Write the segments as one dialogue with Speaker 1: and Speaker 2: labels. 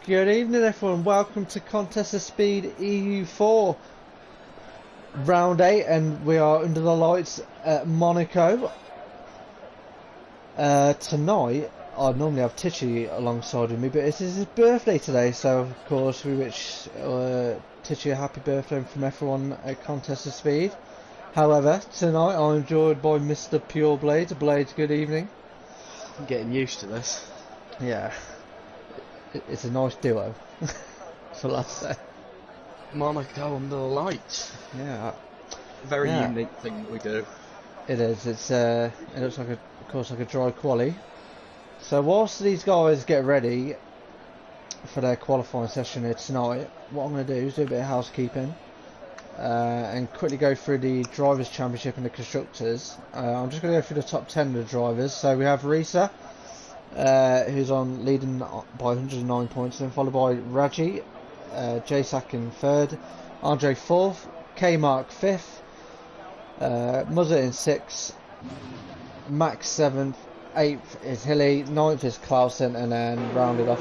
Speaker 1: Good evening everyone, welcome to Contest of Speed EU4 Round 8, and we are under the lights at Monaco. Tonight, I normally have Tichy alongside with me, but it's his birthday today, so of course we wish Tichy a happy birthday from everyone at Contest of Speed. However, tonight I'm joined by Mr. Pure Blades. Blades, good evening.
Speaker 2: I'm getting used to this.
Speaker 1: Yeah. It's a nice duo. That's all I'll say.
Speaker 2: Monaco under the lights.
Speaker 1: Yeah.
Speaker 2: Very unique thing that we do.
Speaker 1: It is. It looks like of course like a dry quali. So whilst these guys get ready for their qualifying session here tonight, what I'm going to do is do a bit of housekeeping and quickly go through the Drivers' Championship and the Constructors. I'm just going to go through the top 10 of the drivers. So we have Risa, who's on leading by 109 points, then followed by Raji, Jasak in third, Andre fourth, K Mark fifth, Muzza in sixth, Max seventh, eighth is Hilly, ninth is Clausen, and then rounded off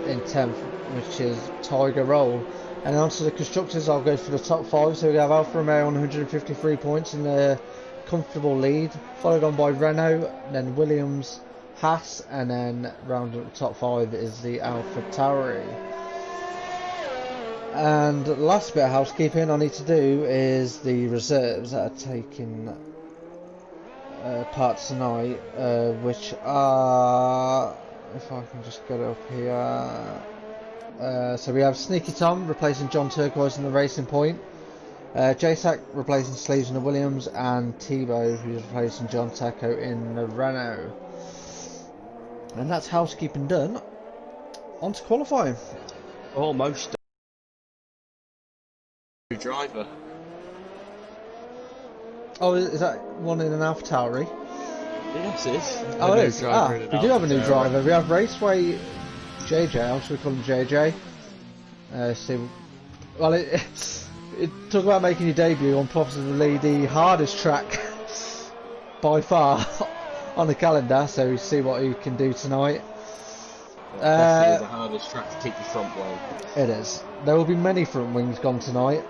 Speaker 1: in 10th, which is Tiger Roll. And on to the constructors, I'll go for the top five. So we have Alfa Romeo on 153 points in a comfortable lead, followed on by Renault, then Williams, Haas, and then round up the top five is the Alpha Tauri. And last bit of housekeeping I need to do is the reserves that are taking part tonight, which are, if I can just get it up here, so we have Sneaky Tom replacing John Turquoise in the Racing Point, Jasak replacing Sleeves in the Williams, and Tebow who's replacing John Taco in the Renault. And that's housekeeping done. On to qualifying.
Speaker 2: Almost a driver.
Speaker 1: Oh, is that one in an AlphaTauri?
Speaker 2: Yes, it is.
Speaker 1: Oh, it is. We do have a new driver. We have Raceway JJ. I'm sure we call him JJ. Well, it talk about making your debut on possibly the hardest track by far on the calendar, so we see what he can do tonight.
Speaker 2: Definitely the hardest track to keep your front wing.
Speaker 1: It is. There will be many front wings gone tonight.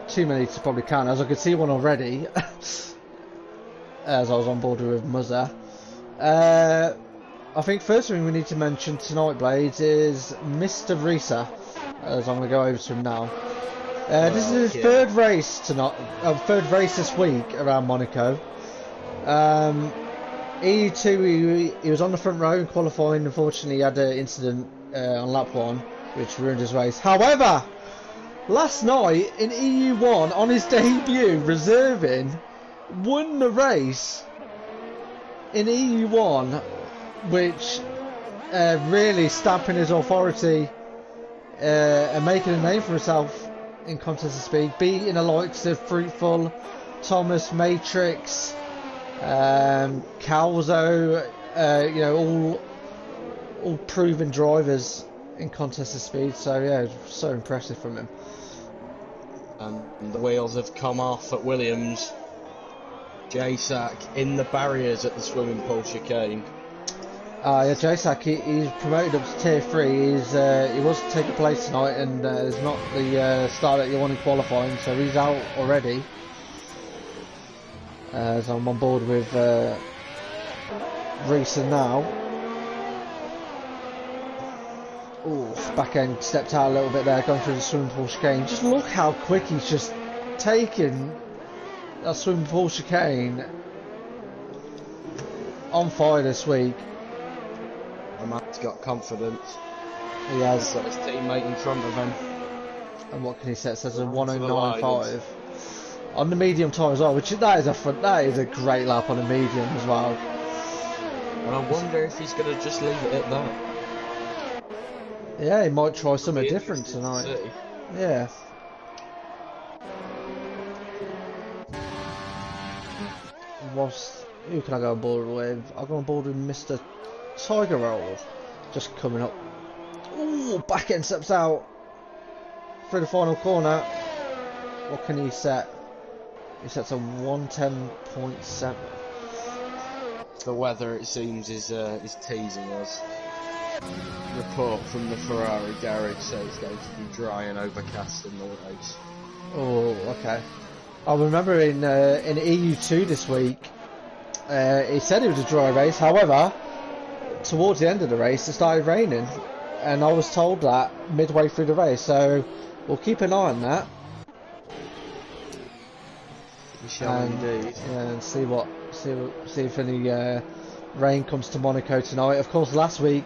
Speaker 1: Too many to probably count, as I could see one already as I was on board with Muzza. I think first thing we need to mention tonight, Blades, is Mr. Risa, as I'm going to go over to him now. This is his third race tonight, third race this week around Monaco. EU2, he was on the front row in qualifying. Unfortunately, he had an incident on lap 1 which ruined his race. However, last night in EU1, on his debut, reserving, won the race in EU1, which really stamping his authority and making a name for himself in Contest of Speed, beating the likes of Fruitful, Thomas, Matrix, Calzo, you know, all proven drivers in Contest of Speed. So yeah, so impressive from him.
Speaker 2: And the wheels have come off at Williams. Jasak in the barriers at the swimming pool chicane.
Speaker 1: Yeah, Jasak, he's promoted up to tier 3. He was taking place tonight, and it's not the start that you want in qualifying, so he's out already. So I'm on board with Risa now. Ooh, back end stepped out a little bit there, going through the swimming pool chicane. Just look how quick he's just taken that swimming pool chicane. On fire this week.
Speaker 2: Matt's got confidence.
Speaker 1: He has.
Speaker 2: He's got his teammate in front of him.
Speaker 1: And what can he set? Says a 109.5 on the medium time as well, which that is a great lap on the medium as well.
Speaker 2: And I wonder if he's going to just leave it at that.
Speaker 1: Yeah, he might try something different tonight. Yeah. Who can I go on board with? I'll go on board with Mr. Tiger Roll. Just coming up. Ooh, back end steps out through the final corner. What can he set? He sets a 110.7.
Speaker 2: The weather, it seems, is teasing us. Report from the Ferrari garage says it's going to be dry and overcast in the race.
Speaker 1: Oh, okay. I remember in EU2 this week, he said it was a dry race. However, towards the end of the race, it started raining, and I was told that midway through the race. So we'll keep an eye on that.
Speaker 2: We shall indeed.
Speaker 1: And see if any rain comes to Monaco tonight. Of course, last week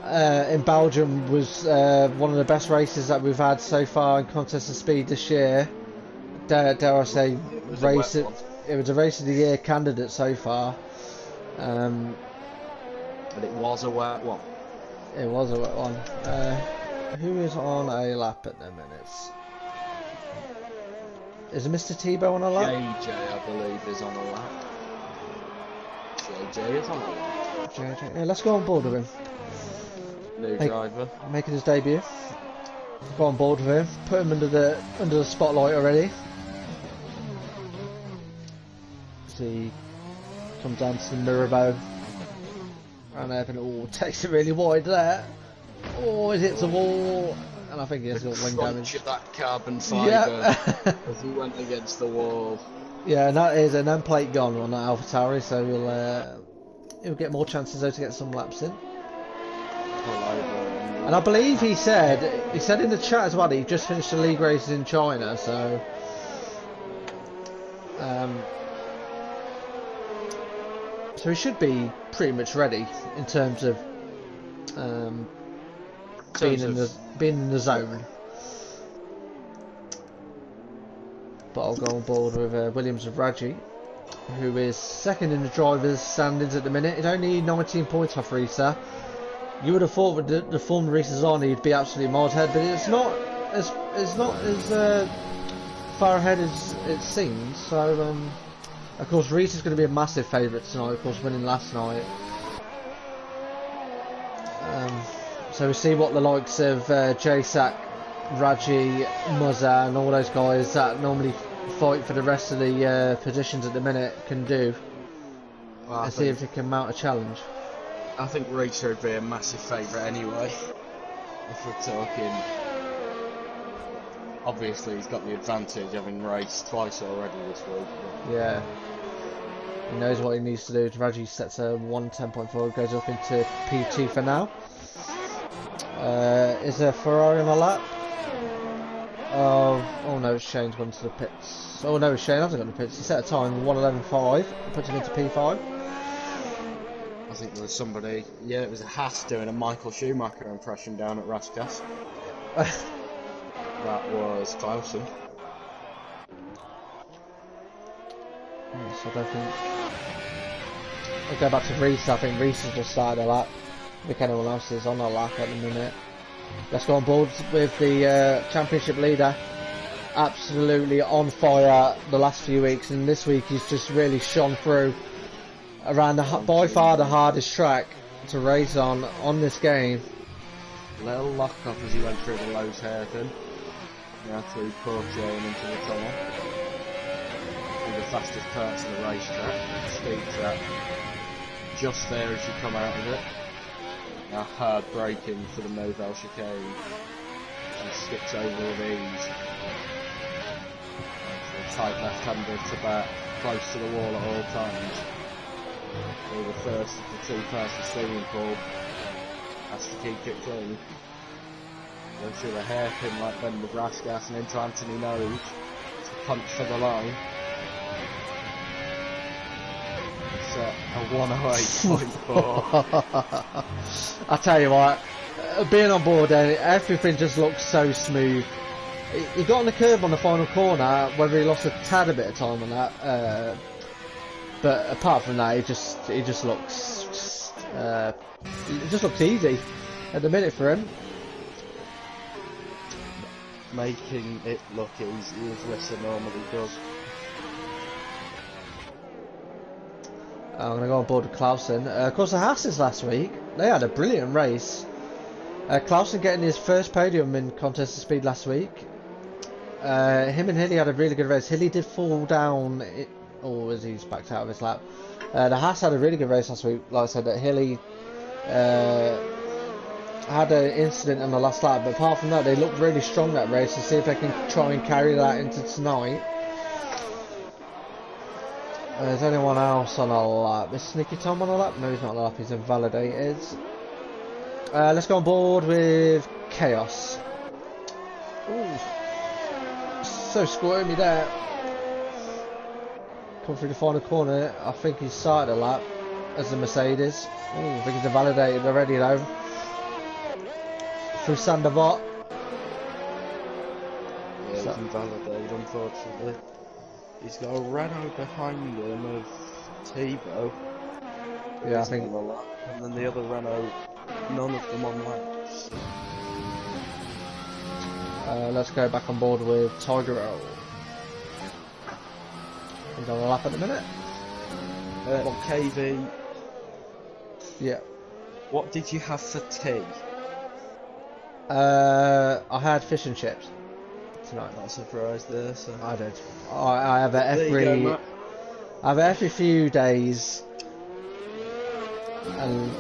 Speaker 1: in Belgium was one of the best races that we've had so far in Contest of Speed this year. Dare I say, it was a race of the year candidate so far.
Speaker 2: But it was a wet one.
Speaker 1: It was a wet one. Who is on a lap at the minute? Is it Mr. Tebow on a lap?
Speaker 2: JJ, I believe, is on a lap. JJ is on a lap.
Speaker 1: JJ. Yeah, let's go on board with him.
Speaker 2: New driver.
Speaker 1: Making his debut. Go on board with him. Put him under the spotlight already. See, come down to the Mirabeau. And Evan, oh, takes it really wide there. Oh, it hits a wall. And I think he has got wing damage.
Speaker 2: Of that carbon fibre as he went against the wall.
Speaker 1: Yeah, and that is an end plate gone on that AlphaTauri, so he'll get more chances though to get some laps in. And I believe he said in the chat as well that he just finished the league races in China, so so he should be pretty much ready in terms of being in the zone. But I'll go on board with Williams of Raji, who is second in the drivers' standings at the minute. He's only 19 points off Risa. You would have thought with the form Risa's on, he'd be absolutely miles ahead, but it's not as far ahead as it seems. So, of course, Risa's going to be a massive favourite tonight. Of course, winning last night. So we see what the likes of Jasak, Raji, Muzza and all those guys that normally fight for the rest of the positions at the minute can do. Well, and see if they can mount a challenge.
Speaker 2: I think Risa would be a massive favourite anyway. If we're talking, obviously he's got the advantage having raced twice already this week.
Speaker 1: Yeah. He knows what he needs to do. Raji sets a 1:10.4, goes up into P2 for now. Is there Ferrari on a lap? Oh no, Shane's gone to the pits. Oh no, Shane hasn't gone to the pits. He set a time 1:11.5, puts him into P5.
Speaker 2: I think there was somebody, yeah, it was a Haas doing a Michael Schumacher impression down at Raskas. That was Clausen.
Speaker 1: Yes, I don't think. We'll go back to Reese. I think Reese has just started a lap. I think anyone else is on a lap at the minute. Let's go on board with the championship leader. Absolutely on fire the last few weeks, and this week he's just really shone through around by far the hardest track to race on this game.
Speaker 2: Little lock up as he went through the Lowe's hairpin. Now through Portier and into the tunnel. The fastest parts of the racetrack, speed trap, just there as you come out of it. Now hard braking for the Nouvelle chicane. She skips over with ease. For a tight left-hander to back, close to the wall at all times. So the first of the two past the swimming pool has to keep it clean. Go through the hairpin like Ben Nebraskas and into Anthony Nose to punch for the line. A 108.4.
Speaker 1: I tell you what, being on board, everything just looks so smooth. He got on the curb on the final corner, whether he lost a tad a bit of time on that, but apart from that, it just looks easy at the minute for him.
Speaker 2: Making it look easy as Lissa normally does.
Speaker 1: I'm going to go on board with Clausen. Of course, the Haas's last week, they had a brilliant race. Clausen getting his first podium in Contest of Speed last week. Him and Hilly had a really good race. Hilly did fall down, as he's backed out of his lap. The Haas had a really good race last week. Like I said, that Hilly had an incident on the last lap, but apart from that, they looked really strong that race. To see if they can try and carry that into tonight. There's anyone else on a lap? Is Sneaky Tom on a lap? No, he's not on a lap. He's invalidated. Let's go on board with Chaos. Ooh, so squirmy there. Come through the final corner. I think he's started a lap as the Mercedes. Ooh, I think he's invalidated already though. Through Sandoval.
Speaker 2: Yeah, he's invalidated, unfortunately. He's got a Renault behind him of Tebow.
Speaker 1: Yeah, I think.
Speaker 2: On the lap, and then the other Renault, none of them on laps.
Speaker 1: Let's go back on board with Tiger Roll. He's on a lap at the minute.
Speaker 2: Well, KV,
Speaker 1: Yeah.
Speaker 2: what did you have for tea?
Speaker 1: I had fish and chips tonight.
Speaker 2: Not surprised there, so.
Speaker 1: I did. I have it
Speaker 2: There you
Speaker 1: every.
Speaker 2: go, Matt.
Speaker 1: I have it every few days, and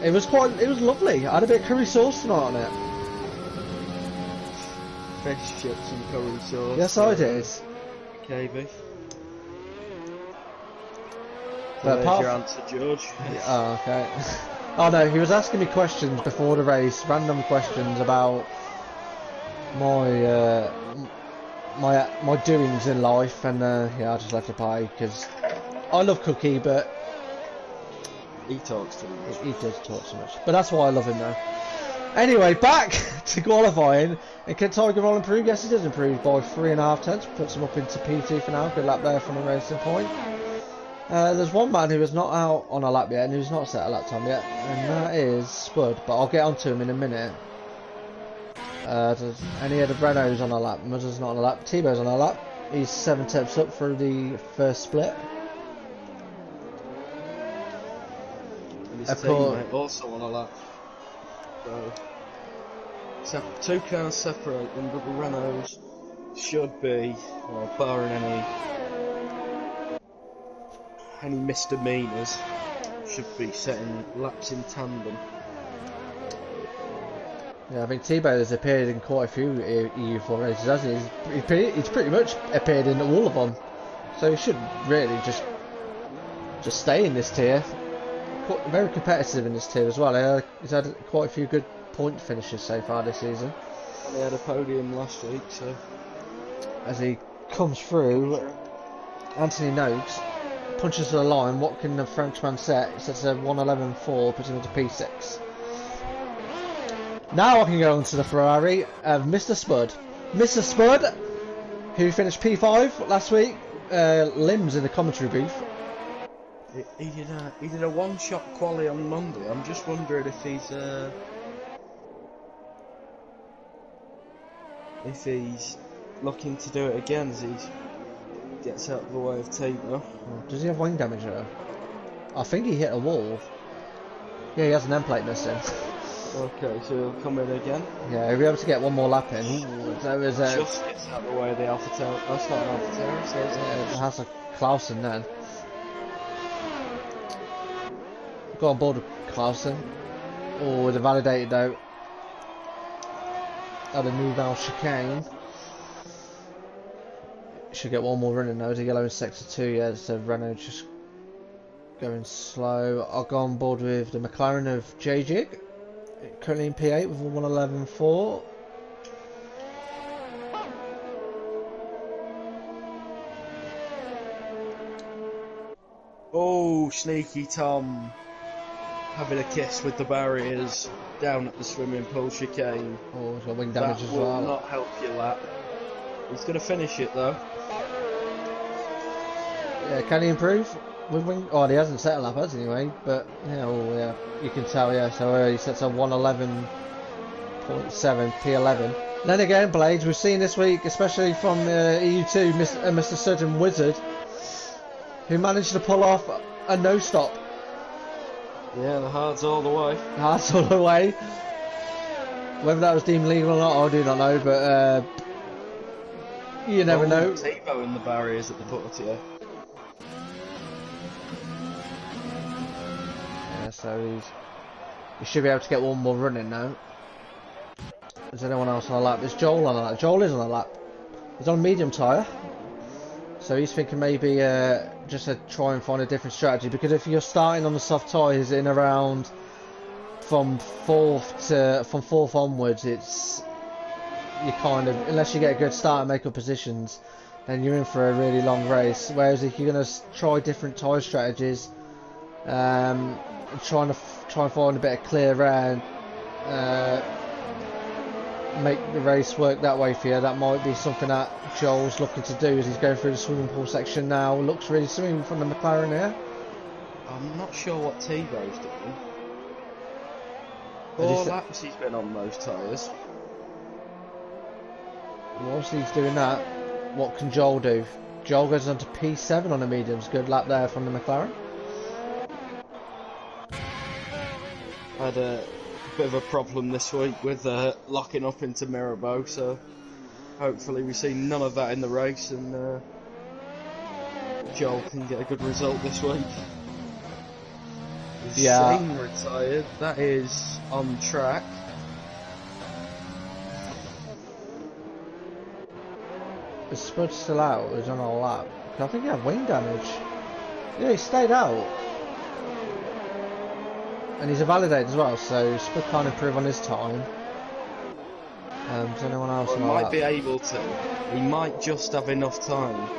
Speaker 1: it was lovely. I had a bit of curry sauce tonight on it.
Speaker 2: Fish, chips and curry sauce.
Speaker 1: Yes, I did.
Speaker 2: KV.
Speaker 1: But
Speaker 2: There's
Speaker 1: apart
Speaker 2: your
Speaker 1: from-
Speaker 2: answer, George.
Speaker 1: Oh, okay. Oh no, he was asking me questions before the race, random questions about my my doings in life, and yeah, I just left it by because I love Cookie, but
Speaker 2: He talks too much.
Speaker 1: he does talk so much. But that's why I love him though. Anyway, back to qualifying. And can Tiger Roll improve? Yes, he does improve by 3.5 tenths. Puts him up into P2 for now. Good lap there from the racing point. There's one man who is not out on a lap yet and who's not set a lap time yet, and that is Spud, but I'll get onto him in a minute. Does any of the Renaults on a lap? Mudders not on a lap. Tebow's on a lap. He's 7 tenths up through the first split.
Speaker 2: And his
Speaker 1: Of course.
Speaker 2: teammate also on a lap. So, two cars separate, and the Renaults should be, well, barring any misdemeanors, should be setting laps in tandem.
Speaker 1: Yeah, I think Tebow has appeared in quite a few EU4 races, hasn't he? He's pretty much appeared in all of them. So he should really just stay in this tier. Quite, very competitive in this tier as well. He's had quite a few good point finishes so far this season.
Speaker 2: And he had a podium last week, so.
Speaker 1: As he comes through, Anthony Noakes punches to the line. What can the Frenchman set? He sets a 1:11.4, puts him into P6. Now I can go on to the Ferrari of Mr. Spud. Mr. Spud, who finished P5 last week, limbs in the commentary booth.
Speaker 2: He did a one-shot quali on Monday. I'm just wondering if he's looking to do it again as he gets out of the way of Tebow.
Speaker 1: Does he have wing damage though? I think he hit a wall. Yeah, he has an end plate missing.
Speaker 2: Okay, so he'll come in again.
Speaker 1: Yeah, he'll be able to get one more lap in. So it was
Speaker 2: Just gets out of the way of the Alpha Tauri. That's not an Alpha Tauri, so it's
Speaker 1: it has a Clausen then. Got on board with Clausen. Oh, with a validated though. Had a move out chicane. Should get one more running though. The yellow in sector 2, yeah, so Renault just going slow. I'll go on board with the McLaren of J-Jig. Currently in P8 with a 1:11.4.
Speaker 2: Oh, sneaky Tom having a kiss with the barriers down at the swimming pool chicane.
Speaker 1: Oh, he's got wing damage
Speaker 2: That
Speaker 1: as
Speaker 2: will
Speaker 1: well.
Speaker 2: not help your lap. He's going to finish it though.
Speaker 1: Yeah, can he improve with wing? Oh, he hasn't set a lap, has he, anyway? But yeah, yeah, you can tell. Yeah, so he sets a 1:11.7 P11. Then again, Blades, we've seen this week, especially from EU2, Mr. Surgeon Wizard, who managed to pull off a no stop.
Speaker 2: Yeah, the hard's all the way.
Speaker 1: That's all the way. Whether that was deemed legal or not, I do not know, but you never know.
Speaker 2: Tebow in the barriers at the Portier.
Speaker 1: Yeah, so he should be able to get one more run in now. Is anyone else on a lap? Is Joel on a lap? Joel is on a lap. He's on a medium tyre. So he's thinking maybe just to try and find a different strategy, because if you're starting on the soft tyres in around from fourth onwards, it's you kind of, unless you get a good start and make up positions, then you're in for a really long race. Whereas if you're going to try different tyre strategies, try and find a bit of clear air, make the race work that way for you, that might be something that Joel's looking to do as he's going through the swimming pool section now. Looks really smooth from the McLaren here.
Speaker 2: I'm not sure what T-Bow's doing. 4 laps he's been on those tyres.
Speaker 1: Whilst he's doing that, what can Joel do? Joel goes on to P7 on the mediums. Good lap there from the McLaren.
Speaker 2: Had a bit of a problem this week with locking up into Mirabeau, so hopefully we see none of that in the race, and Joel can get a good result this week.
Speaker 1: Yeah.
Speaker 2: Shane retired. That is on track.
Speaker 1: Is Spud still out? He's on a lap. I think he had wing damage. Yeah, he stayed out. And he's a validated as well, so Spud can't improve on his time. Does anyone else
Speaker 2: He might be able to. He might just have enough time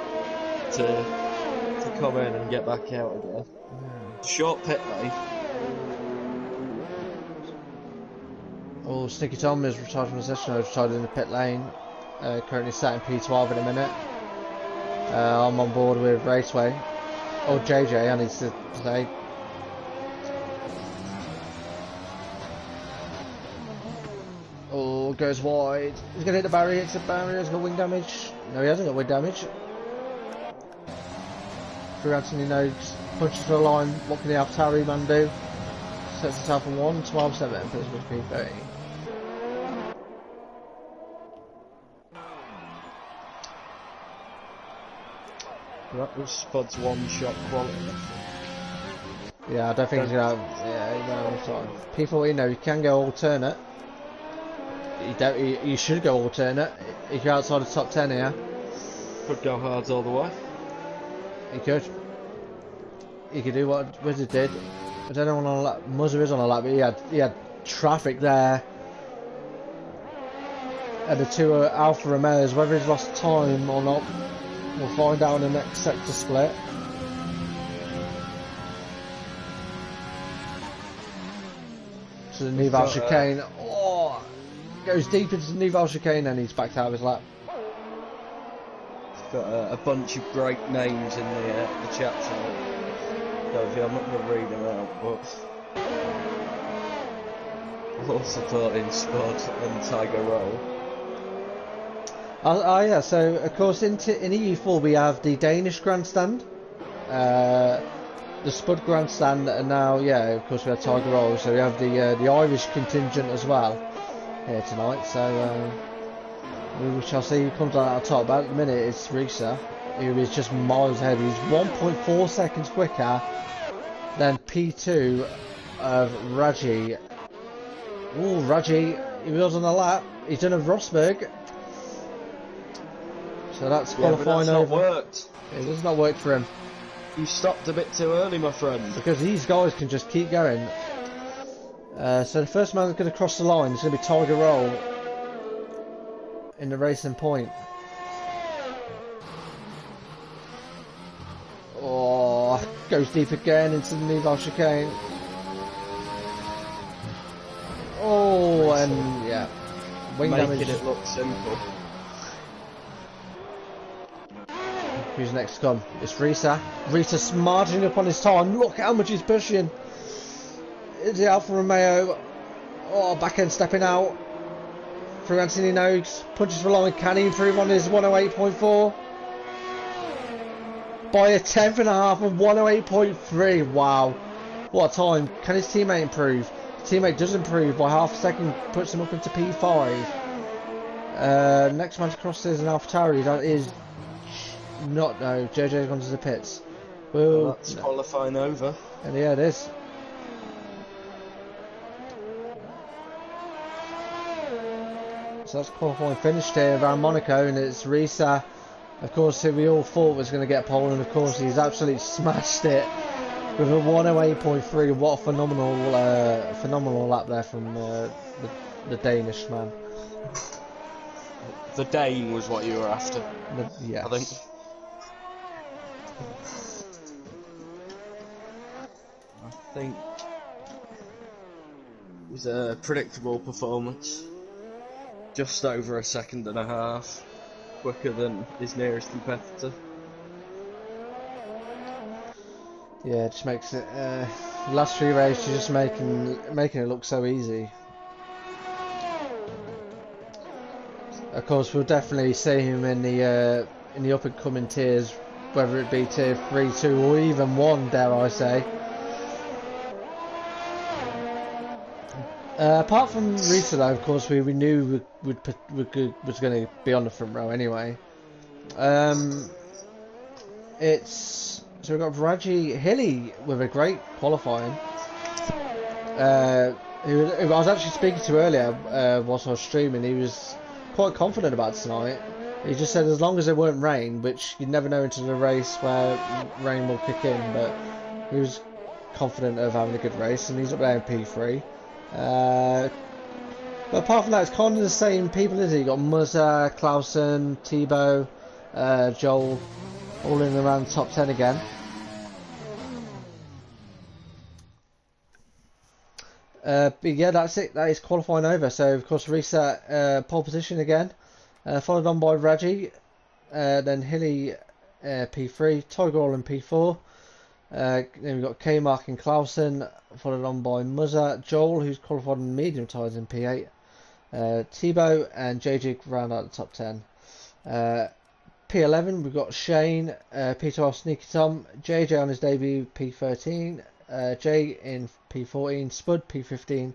Speaker 2: to come in and get back out again. Short pit lane.
Speaker 1: Oh, Sticky Tom is retired from the session. I was retired in the pit lane. Currently sat in P12 in a minute. I'm on board with Raceway. Oh, JJ, I need to say. Oh, goes wide. He's going to hit the barrier, hits the barrier, he's got wing damage. No, he hasn't got wing damage. Through Anthony Noakes, punches for the line. What can the AlphaTauri man do? Sets himself on 1, 12-7, puts him to P30.
Speaker 2: That was Spud's one-shot quality.
Speaker 1: Yeah, I don't think he's going to have... Yeah, he's going to have time. P14, no, you can go alternate. You should go alternate if you're outside the top 10 here.
Speaker 2: Could go hards all the way.
Speaker 1: He could. He could do what Wizard did. I don't know on a lap. Muzzer is on a lap, but he had traffic there. And the two Alfa Romeos, whether he's lost time or not, we'll find out in the next sector split. To the Nival chicane. Oh, goes deep into the Nival chicane and he's backed out of his lap.
Speaker 2: Got a bunch of great names in the chat tonight. I'm not going to read them out, but all supporting Spud and Tiger Roll.
Speaker 1: Yeah, so of course in EU4 we have the Danish grandstand, the Spud grandstand, and now, yeah, of course we have Tiger Roll, so we have the Irish contingent as well here tonight, so we shall see who comes out on top. But at the minute it's Risa, who is just miles ahead. He's 1.4 seconds quicker than P2 of Raji. Ooh, Raji, he was on the lap. He's done a Rosberg. So that's qualifying over.
Speaker 2: Not worked.
Speaker 1: It does not work for him.
Speaker 2: You stopped a bit too early, my friend.
Speaker 1: Because these guys can just keep going. So the first man that's going to cross the line is going to be Tiger Roll in the racing point. Oh, goes deep again into the Nival chicane. Oh, and yeah, wing damage.
Speaker 2: Making it look simple.
Speaker 1: Who's next to come? It's Risa. Risa marginning up on his time. Look how much he's pushing. It's the Alfa Romeo. Oh, back end stepping out. Through Anthony Noakes. Punches for line. Can he improve on his 108.4? By a tenth and a half of 108.3. Wow. What a time. Can his teammate improve? His teammate does improve by half a second. Puts him up into P5. Next man to cross is an AlphaTauri. That is... Not, no, JJ's gone to the pits.
Speaker 2: Well, that's qualifying over.
Speaker 1: And yeah, it is. so that's qualifying finished here around Monaco, and it's Risa, of course, who we all thought was going to get pole, and of course he's absolutely smashed it with a 108.3. What a phenomenal lap there from the Danish man.
Speaker 2: The Dane was what you were after.
Speaker 1: Yes.
Speaker 2: I think. I think it was a predictable performance. Just over a second and a half quicker than his nearest competitor.
Speaker 1: Yeah, it just makes it. Last 3 races just making it look so easy. Of course, we'll definitely see him in the up and coming tiers, whether it be tier 3, 2, or even 1, dare I say. Apart from Risa, though, of course, we knew was going to be on the front row anyway. So we've got Raji Hilly with a great qualifying. Who I was actually speaking to earlier whilst I was streaming. He was quite confident about tonight. He just said as long as it weren't rain, which you never know into the race where rain will kick in, but he was confident of having a good race, and he's up there in P3. But apart from that, it's kind of the same people, isn't it? You got Muzza, Clausen, Thibaut, Joel, all in around the top 10 again. But yeah, that's it. That is qualifying over. So of course, reset pole position again, followed on by Raji, then Hilly P3, Tiger in P4. Then we've got K-Mark and Clausen, followed on by Muzza, Joel, who's qualified in medium tyres in P8, Thibaut and JJ round out the top 10. P11 we've got Shane, P12 Sneaky Tom, JJ on his debut P13, Jay in P14, Spud P15,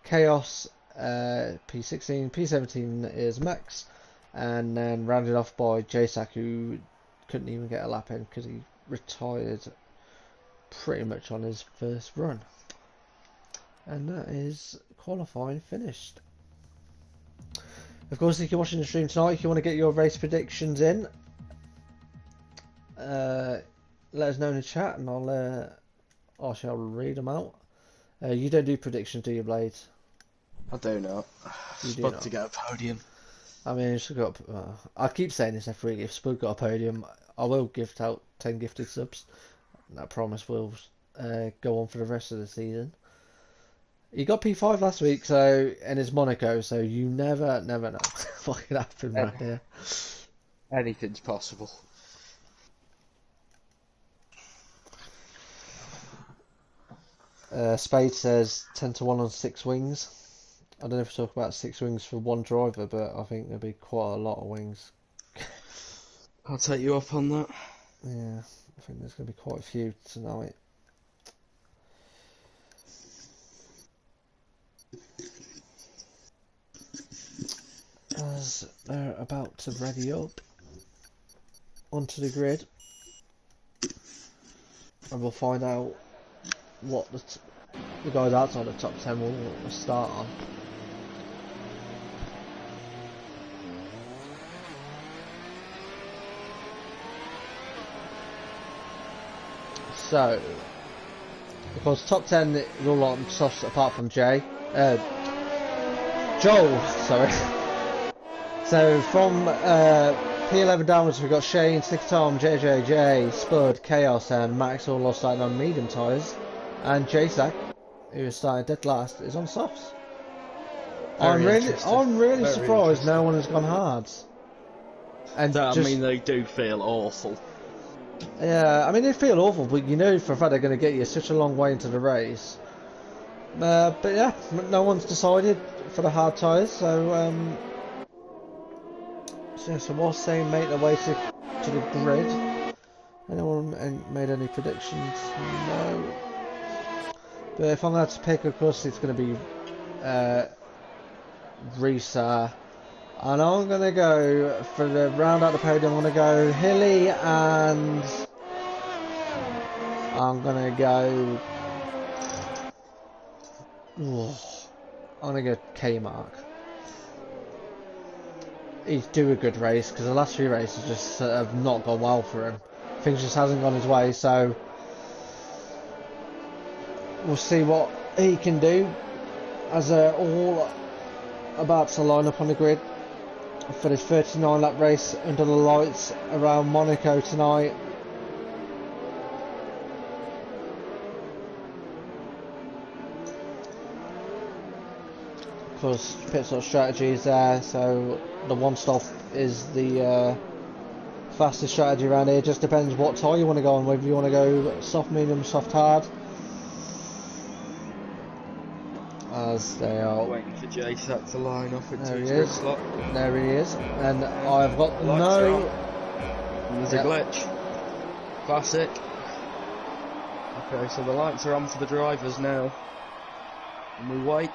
Speaker 1: Chaos P16, P17 is Max, and then rounded off by JSAC, who couldn't even get a lap in because he retired pretty much on his first run. And that is qualifying finished. Of course, if you're watching the stream tonight, if you want to get your race predictions in, let us know in the chat, and I shall read them out. You don't do predictions, do you, Blades?
Speaker 2: I do not. Spud to get a podium.
Speaker 1: I mean, I keep saying this every week. If Spud got a podium, I will gift out 10 gifted subs. That promise will go on for the rest of the season. He got P5 last week, and it's Monaco, so you never know what could happen right here.
Speaker 2: Anything's possible.
Speaker 1: Spade says 10-1 on 6 wings. I don't know if we talk about 6 wings for one driver, but I think there'll be quite a lot of wings.
Speaker 2: I'll take you up on that.
Speaker 1: Yeah, I think there's going to be quite a few tonight. As they're about to ready up onto the grid, and we'll find out what the guys outside the top 10 will start on. So, of course, top 10 is all on softs apart from Joel, sorry. So from P11 downwards, we've got Shane, Slick Tom, JJJ, Spud, Chaos, and Max all starting on medium tyres, and JSAC, who is starting dead last, is on softs. I'm really surprised no one has gone hards. And
Speaker 2: I mean, they do feel awful.
Speaker 1: Yeah, I mean, they feel awful, but you know for a fact they're going to get you such a long way into the race. But yeah, no one's decided for the hard tyres, so so whilst they make their way to the grid, anyone made any predictions? No. But if I'm going to pick, of course, it's going to be Risa. And I'm going to go, for the round out the podium, I'm going to go Hilly, and I'm going to go... I'm going to go K-Mark. he's do a good race, because the last few races just have not gone well for him. Things just hasn't gone his way, so we'll see what he can do as all about to line up on the grid for this 39 lap race under the lights around Monaco tonight. Of course, pit stop strategy is there, so the one stop is the fastest strategy around here. Just depends what tyre you want to go on, whether you want to go soft, medium, soft, hard. As they are
Speaker 2: waiting for JSAC to line up into his
Speaker 1: grid
Speaker 2: slot.
Speaker 1: There he is, and I've got
Speaker 2: no. There's a glitch. Classic. Okay, so the lights are on for the drivers now, and we wait.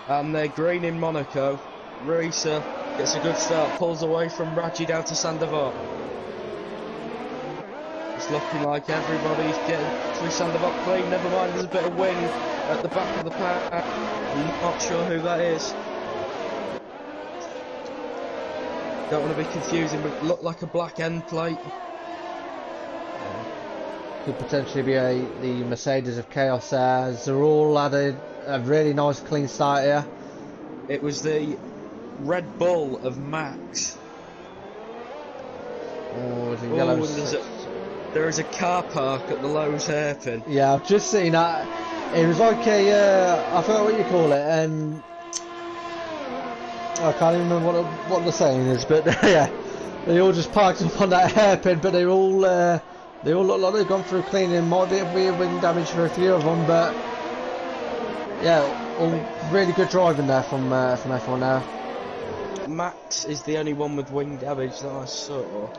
Speaker 2: And they're green in Monaco. Risa gets a good start, pulls away from Raji down to Sandoval. It's looking like everybody's getting through Sandoval clean. Never mind, there's a bit of wind at the back of the pack. I'm not sure who that is. Don't want to be confusing, but it looked like a black end plate.
Speaker 1: Could potentially be the Mercedes of Chaos there. Zarul had a really nice clean start here.
Speaker 2: It was the Red Bull of Max.
Speaker 1: Oh, it's a yellow.
Speaker 2: There is a car park at the Lowe's hairpin.
Speaker 1: Yeah, I've just seen that. It was like I forgot what you call it, I can't even remember what the saying is, but yeah, they all just parked up on that hairpin, but they all look like they've gone through cleaning. Might be a wing damage for a few of them, but yeah, all really good driving there from F1 now.
Speaker 2: Max is the only one with wing damage that I saw.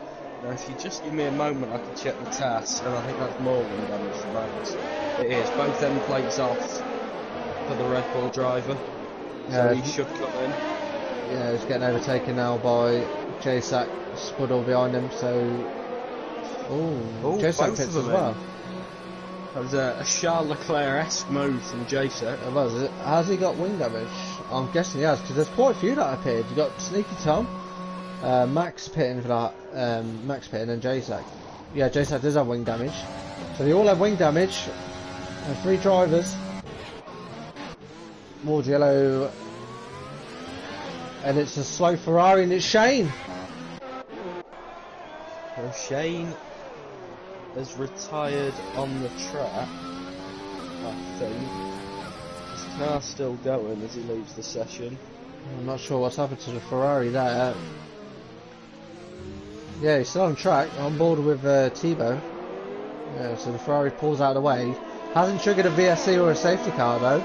Speaker 2: Now, if you just give me a moment, I can check the task, and I think that's more wing damage for Max. It is. Both end plates off for the Red Bull driver, so he should come in.
Speaker 1: Yeah, he's getting overtaken now by JSAC, Spuddle behind him, so... Oh, JSAC pits as well.
Speaker 2: That was a Charles Leclerc-esque move from JSAC.
Speaker 1: It was. Has he got wing damage? I'm guessing he has, because there's quite a few that appeared. You've got Sneaky Tom, Max pitting for that, Max pitting, and JSAC. Yeah, JSAC does have wing damage. So they all have wing damage, and 3 drivers. More yellow. And it's a slow Ferrari, and it's Shane.
Speaker 2: Well, Shane has retired on the track, I think. His car's still going as he leaves the session.
Speaker 1: I'm not sure what's happened to the Ferrari there. Yeah, he's still on track, on board with Thibaut. Yeah, so the Ferrari pulls out of the way. Hasn't triggered a VSC or a safety car though.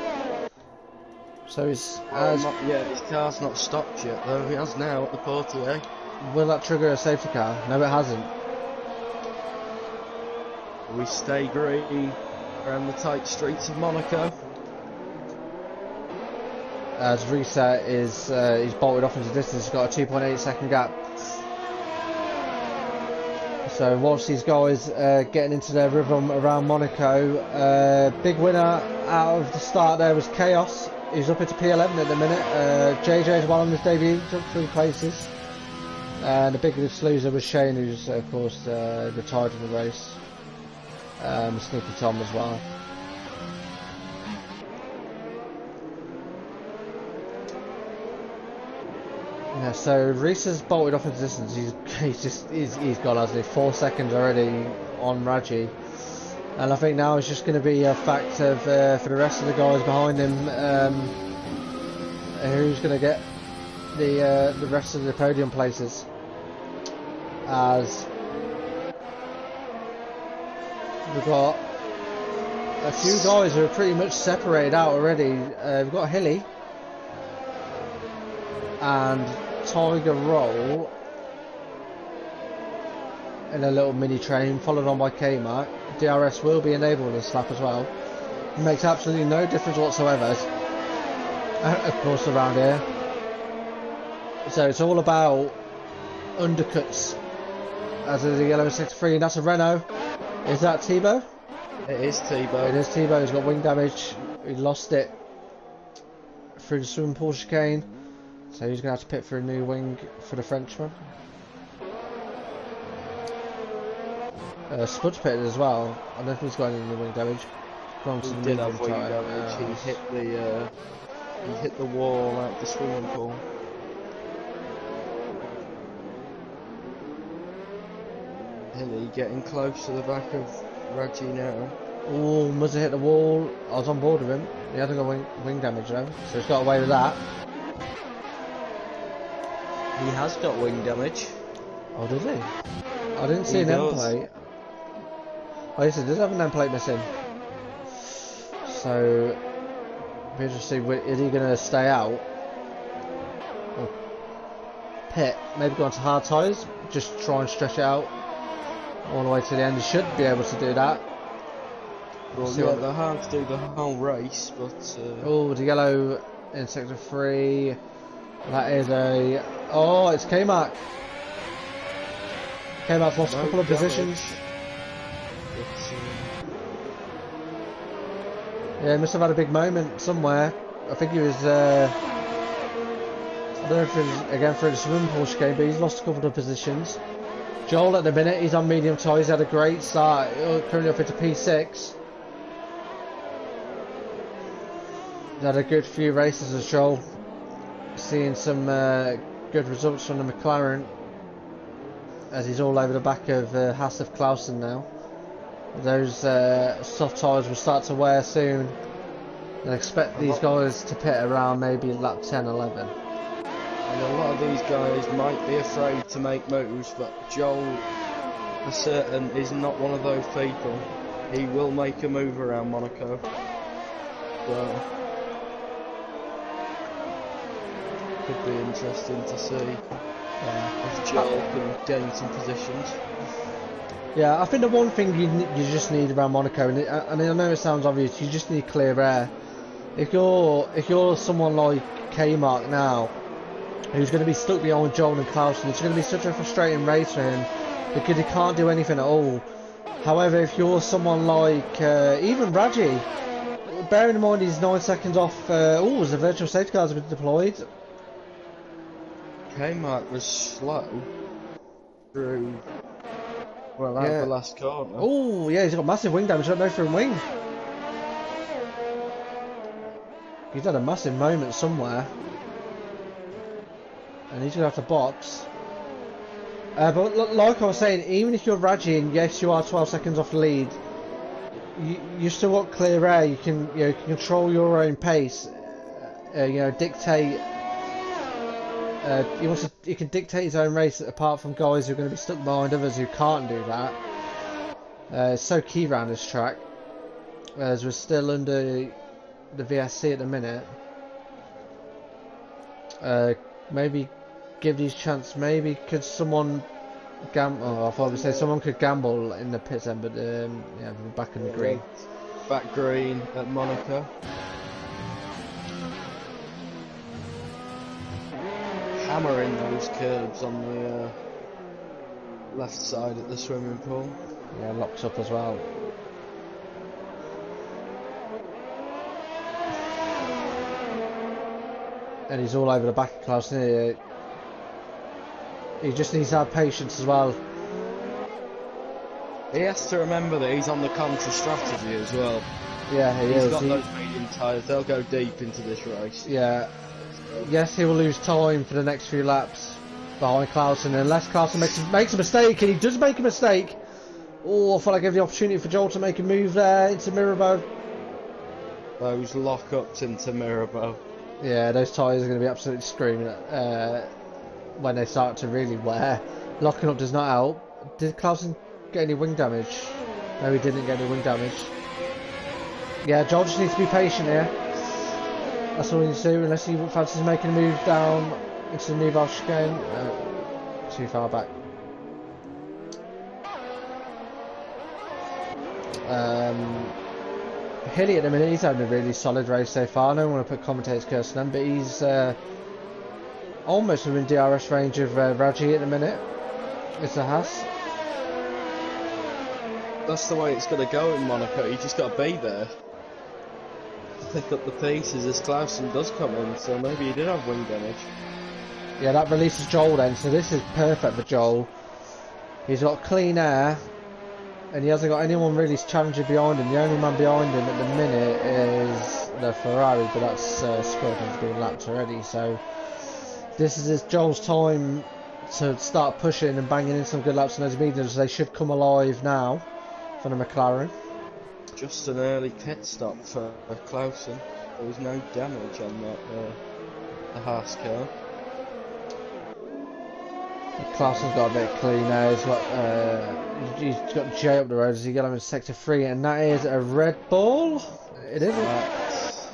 Speaker 1: So he's...
Speaker 2: his car's not stopped yet though. He has now at the Portier.
Speaker 1: Will that trigger a safety car? No, it hasn't.
Speaker 2: We stay green around the tight streets of Monaco.
Speaker 1: As Reset is he's bolted off into distance, he's got a 2.8 second gap. So whilst these guys getting into their rhythm around Monaco, big winner out of the start there was Chaos. He's up into P11 at the minute. JJ's well on his debut, jumped 3 places. And the biggest loser was Shane, who's of course retired from the race. Sneaky Tom as well. Yeah, so Reese has bolted off into distance. He's gone, hasn't he? 4 seconds already on Raji, and I think now it's just going to be a fact of for the rest of the guys behind him, who's going to get the rest of the podium places. As we've got a few guys who are pretty much separated out already. We've got Hilly and Tiger Roll in a little mini train, followed on by K-Mark. DRS will be enabled this lap as well. It makes absolutely no difference whatsoever, of course, around here. So it's all about undercuts. As is the yellow 63, and that's a Renault. Is that Thibaut?
Speaker 2: It is Thibaut.
Speaker 1: It is Thibaut. He's got wing damage. He lost it through the swimming pool chicane. So he's going to have to pit for a new wing for the Frenchman. Spud's pitted as well. I don't know if he's got any new wing damage.
Speaker 2: He did have wing damage. He hit the wall out the swimming pool. Hilly getting close to the back of Raji now.
Speaker 1: Oh, Muzzer hit the wall. I was on board with him. He hasn't got wing damage though, so he's got away with that.
Speaker 2: He has got wing damage.
Speaker 1: Oh, does he? I didn't see an end plate. Oh, yes, it does have an end plate missing. So, be interesting to see, is he going to stay out? Or pit? Maybe go on to hard tyres? Just try and stretch it out all the way to the end. He should be able to do that.
Speaker 2: Well, yeah, they'll have to do the whole race, but...
Speaker 1: Oh, the yellow in sector 3. That is a... Oh, it's K-Mark. K-Mark's lost a couple of positions. Yeah, he must have had a big moment somewhere. I think he was... I don't know if it was, again, for the swimming pool chicane, but he's lost a couple of positions. Joel, at the minute, he's on medium tyres. He's had a great start. Currently up into P6. He's had a good few races as Joel. Seeing some good results from the McLaren. As he's all over the back of Haas of Clausen now. Those soft tyres will start to wear soon. And expect these guys to pit around maybe lap 10, 11.
Speaker 2: And a lot of these guys might be afraid to make moves, but Joel, for certain, is not one of those people. He will make a move around Monaco. So, could be interesting to see if Joel can gain some positions.
Speaker 1: Yeah, I think the one thing you just need around Monaco, and I know it sounds obvious, you just need clear air. If you're someone like K-Mark now, who's going to be stuck behind Joel and Clausen, it's going to be such a frustrating race for him because he can't do anything at all. However, if you're someone like even Raji, bearing in mind he's 9 seconds off, the virtual safety cars have been deployed.
Speaker 2: K-Mark was slow through, well, out the last corner.
Speaker 1: Oh, yeah, he's got massive wing damage, got no front wing. He's had a massive moment somewhere. And he's going to have to box. But like I was saying, even if you're Raji and yes, you are 12 seconds off the lead, you still got clear air. You can control your own pace. Dictate. He can dictate his own race. Apart from guys who are going to be stuck behind others who can't do that. It's so key around this track, as we're still under the VSC at the minute. Maybe give these chance. Maybe could someone gamble? Oh, I thought we'd say someone could gamble in the pits end, but yeah, we're back in the green.
Speaker 2: Back green at Monaco. Hammering those curbs on the left side at the swimming pool.
Speaker 1: Yeah, locked up as well. And he's all over the back of Clausen. He just needs to have patience as well.
Speaker 2: He has to remember that he's on the contra strategy as well.
Speaker 1: Yeah, he is.
Speaker 2: He's got those medium tyres, they'll go deep into this race.
Speaker 1: Yeah. Yes, he will lose time for the next few laps behind Clausen, unless Clausen makes a mistake, and he does make a mistake. Oh, I thought I gave the opportunity for Joel to make a move there into Mirabeau.
Speaker 2: Those lock-ups into Mirabeau.
Speaker 1: Yeah, those tyres are going to be absolutely screaming when they start to really wear. Locking up does not help. Did Clausen get any wing damage? No, he didn't get any wing damage. Yeah, Joel just needs to be patient here. That's all he needs to do, unless he fancies making a move down into the New chicane. Too far back. Hilly at the minute, he's having a really solid race so far. I don't want to put commentators cursing him, but he's almost within DRS range of Raji at the minute. It's a Haas.
Speaker 2: That's the way it's going to go in Monaco, you just got to be there. pick up the pieces as Clausen does come in, so maybe he did have wing damage.
Speaker 1: Yeah, that releases Joel then, so this is perfect for Joel. He's got clean air, and he hasn't got anyone really challenging behind him. The only man behind him at the minute is the Ferrari, but that's Spud, who's been lapped already, so this is Joel's time to start pushing and banging in some good laps in those mediums. They should come alive now for the McLaren.
Speaker 2: Just an early pit stop for Clausen. There was no damage on the Haas car.
Speaker 1: Clausen's got a bit of clean air. He's got Jay up the road as he got him in sector 3, and that is a Red Bull. It is.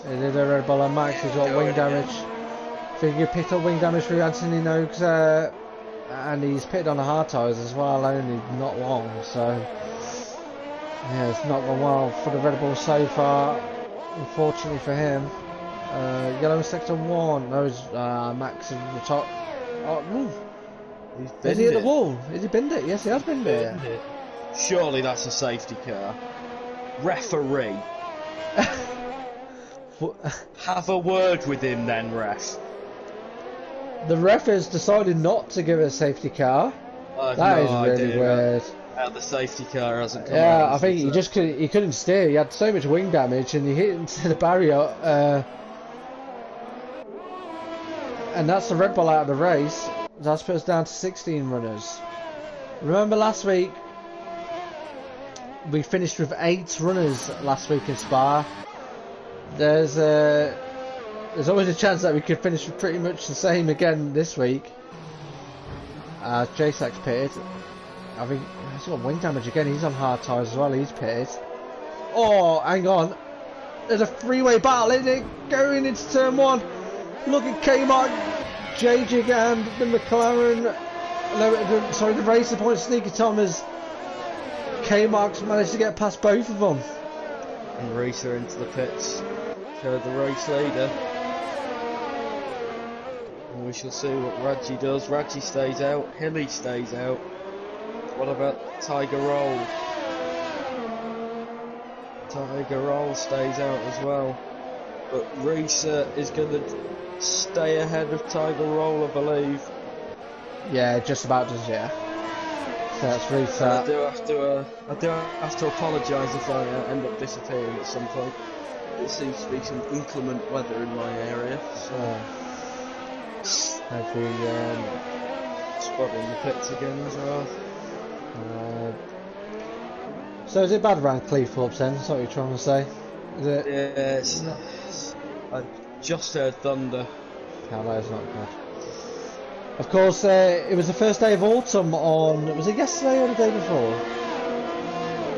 Speaker 1: It is a Red Bull, and Max has got wing damage. I think he picked up wing damage through Anthony Noakes, and he's pitted on the hard tyres as well, only not long. So yeah, it's not gone well for the Red Bull so far, unfortunately for him. Yellow in sector 1. Those Max in the top. Oh, is he at the wall? Has he binned it? Yes, he has binned it.
Speaker 2: Surely that's a safety car. Referee. Have a word with him then, ref.
Speaker 1: The ref has decided not to give it a safety car. That is really weird.
Speaker 2: How the safety car hasn't come out.
Speaker 1: Yeah, I think he couldn't steer. He had so much wing damage and he hit into the barrier. And that's the Red Bull out of the race. That's put us down to 16 runners. Remember last week we finished with 8 runners last week in Spa. There's always a chance that we could finish with pretty much the same again this week. J-Sack's pitted. I think he's got wing damage again. He's on hard tyres as well. He's pitted. Oh, hang on. There's a three-way battle, isn't it? Going into turn 1. Look at K-Mark, JJ and the McLaren. No, sorry, the Racer Point Sneaker Thomas. K-Mark's managed to get past both of them.
Speaker 2: And Racer into the pits for the race leader. And we shall see what Radji does. Radji stays out, Hilly stays out. What about Tiger Roll? Tiger Roll stays out as well. But Racer is going to stay ahead of Tiger Roll, I believe.
Speaker 1: Yeah, just about does, yeah. So that's Racer.
Speaker 2: I do have to apologise if I end up disappearing at some point. It seems to be some inclement weather in my area, so
Speaker 1: hopefully
Speaker 2: spotting the pits again as well.
Speaker 1: So is it bad around Cleethorpes then? That's what you're trying to say? Is it?
Speaker 2: Yeah, I just heard thunder.
Speaker 1: Oh, that is not good. Of course, it was the first day of autumn on... Was it yesterday or the day before?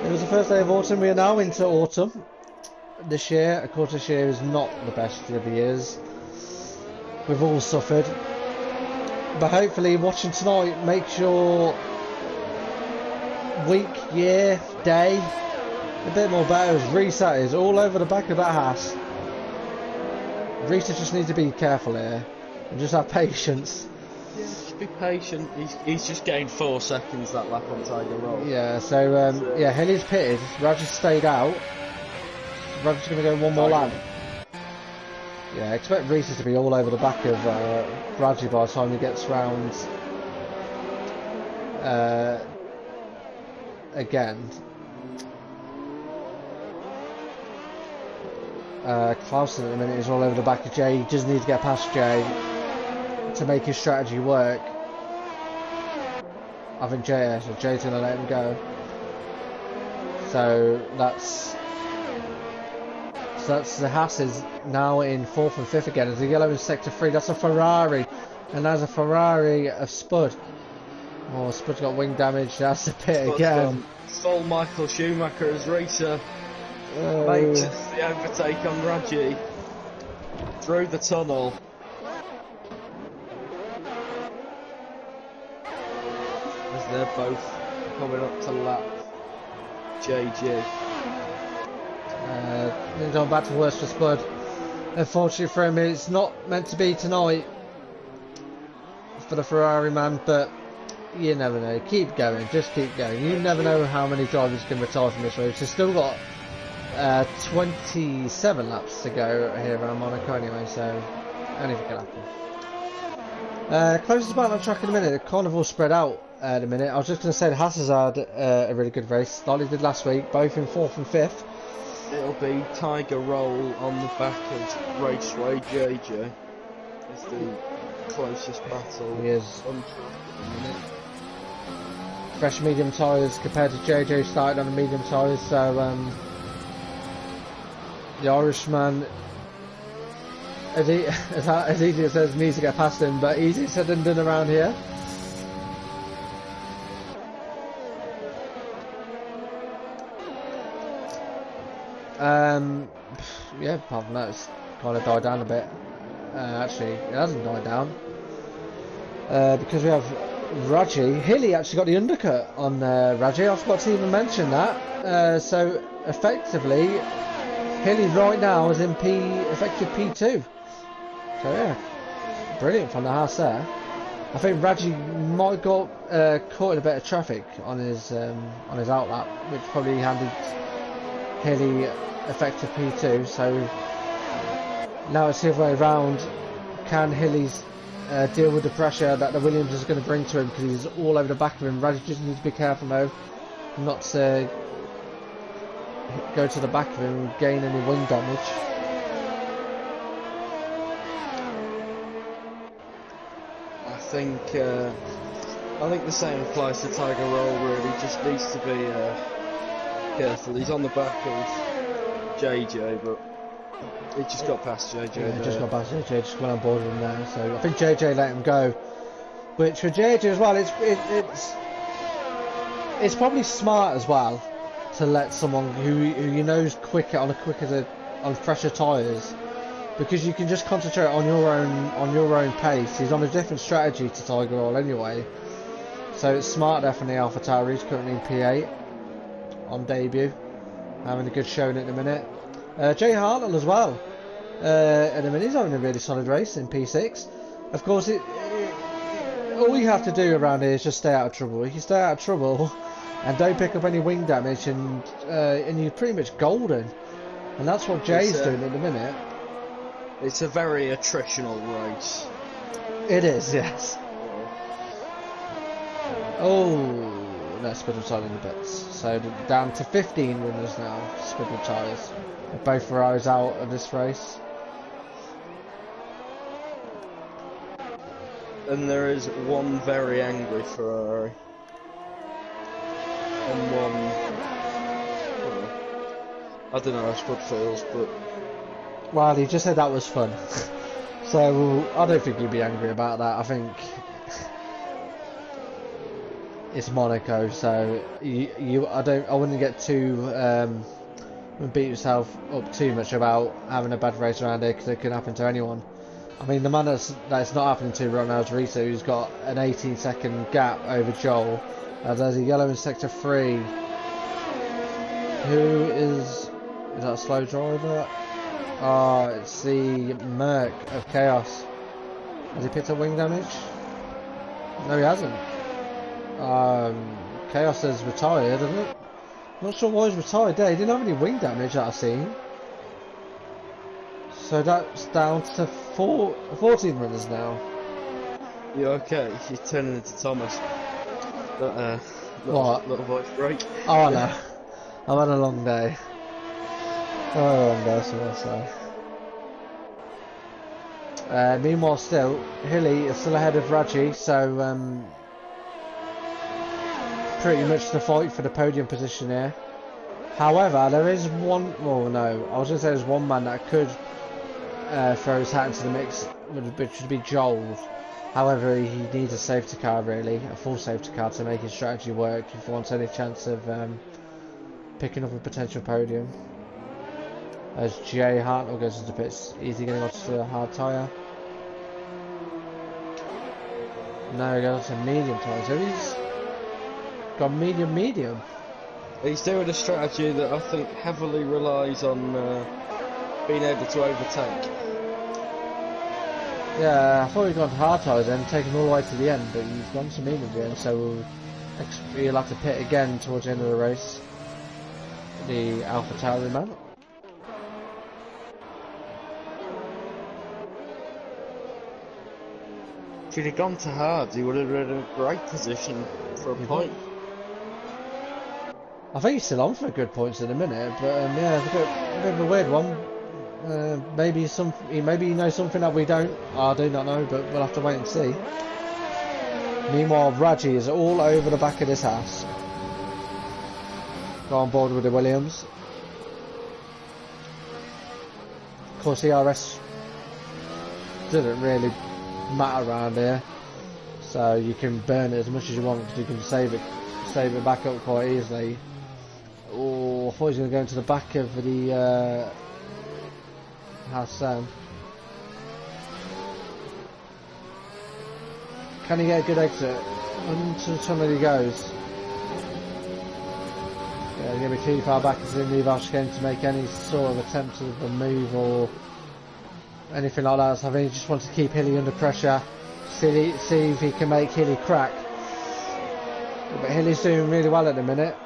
Speaker 1: It was the first day of autumn. We are now into autumn this year. Of course, this year is not the best of the years. We've all suffered. But hopefully, watching tonight makes your week, year, day a bit more better as Reset is all over the back of that house. Reset just needs to be careful here and just have patience.
Speaker 2: Yeah, just be patient. He's just gained 4 seconds that lap on Tiger Roll.
Speaker 1: Yeah, so yeah, Hilly's pitted. Roger's stayed out. Roger's going to go one more lap. Yeah, I expect Reese to be all over the back of Radji by the time he gets round again. Clausen at the minute is all over the back of Jay. He just needs to get past Jay to make his strategy work. I think Jay's going to let him go. So that's the Haas is now in 4th and 5th again. As the yellow in sector 3, that's a Ferrari, and that's a Ferrari of Spud. Oh, Spud's got wing damage. That's a pit again.
Speaker 2: Full Michael Schumacher as Racer makes the overtake on Radji through the tunnel. As they're both coming up to lap JG.
Speaker 1: Going back to worse for Spud. Unfortunately for him, it's not meant to be tonight for the Ferrari man, but you never know. Keep going, just keep going. You never know how many drivers can retire from this race. They've still got 27 laps to go here around Monaco anyway, so anything can happen. Closest part on track in a minute, they're kind of all spread out in a minute. I was just going to say the Hassers had a really good race, like they did last week, both in 4th and 5th.
Speaker 2: It'll be Tiger Roll on the back of Raceway JJ. It's the closest battle.
Speaker 1: He is. Fresh medium tyres compared to JJ started on the medium tyres, so the Irishman, as easy as it needs to get past him, but easy said and done around here. Yeah, apart from that, it's kind of died down a bit. Actually, it hasn't died down because we have Raji. Hilly actually got the undercut on Raji. I forgot to even mention that. So effectively, Hilly right now is in effective P2. So yeah, brilliant from the house there. I think Raji might got caught in a bit of traffic on his outlap, which probably handed Hilly effective P2. So now it's the other way around. Can Hilly's deal with the pressure that the Williams is going to bring to him, because he's all over the back of him. Raji just needs to be careful though, not to go to the back of him and gain any wing damage.
Speaker 2: I think the same applies to Tiger Roll. Really, just needs to be careful. He's on the back of JJ, but he just got past JJ.
Speaker 1: Yeah, just got past JJ, just went on board with him there. So I think JJ let him go, which for JJ as well, it's probably smart as well to let someone who you know is quicker on fresher tyres, because you can just concentrate on your own pace. He's on a different strategy to Tiger Roll anyway, so it's smart there from the AlphaTauri. He's currently in P8 on debut, having a good showing at the minute. Jay Hartnell as well. At the minute, he's having a really solid race in P6. Of course, all you have to do around here is just stay out of trouble. If you stay out of trouble and don't pick up any wing damage, and you're pretty much golden. And that's what Jay's doing at the minute.
Speaker 2: It's a very attritional race.
Speaker 1: It is, yes. Oh, let's put them side in the bits. So down to 15 runners now, spindle tyres. Both Ferraris out of this race.
Speaker 2: And there is one very angry Ferrari. And one... I don't know how Spud feels, but...
Speaker 1: Well, he just said that was fun. So I don't think he'd be angry about that. I think it's Monaco, so I wouldn't get too beat yourself up too much about having a bad race around here, because it can happen to anyone. I mean, the man that's not happening to right now is Rita, who's got an 18-second gap over Joel. There's a yellow in sector 3. Who is that a slow driver? Oh, it's the Merc of Chaos. Has he picked up wing damage? No, he hasn't. Chaos has retired, isn't it? Not sure why he's retired there. He didn't have any wing damage that I've seen. So that's down to 14 runners now.
Speaker 2: You okay? You're turning into Thomas. Little voice break.
Speaker 1: Oh no. I've had a long day. I've had a long day, so I'll say. Meanwhile, still, Hilly is still ahead of Raji, so pretty much the fight for the podium position here. However, there is one. Well, no, I was going to say there's one man that could throw his hat into the mix, which would be Joel. However, he needs a safety car, really, a full safety car, to make his strategy work if he wants any chance of picking up a potential podium. As Jay Hartnell goes into pits, is he going to go to the hard tyre? No, he goes to medium tyre, so he's got medium.
Speaker 2: He's doing a strategy that I think heavily relies on being able to overtake.
Speaker 1: Yeah, I thought he'd gone to hard tyres then, taken all the way to the end, but he's gone to medium at the end, so he'll have to pit again towards the end of the race. The AlphaTauri man.
Speaker 2: If he'd have gone to hards, he would have been in a great position for a point.
Speaker 1: I think he's still on for good points in a minute, but yeah, it's a bit of a weird one. Maybe he knows something that we don't. I do not know, but we'll have to wait and see. Meanwhile, Raji is all over the back of this house. Got on board with the Williams. Of course, the RS didn't really matter around here, so you can burn it as much as you want because you can save it back up quite easily. Oh, I thought he was going to go into the back of the house down. Can he get a good exit? Into somebody goes. Yeah, he's going to be too far back into the new Vash game to make any sort of attempt of a move or anything like that. So I think he just wants to keep Hilly under pressure. See if he can make Hilly crack. But Hilly's doing really well at the minute.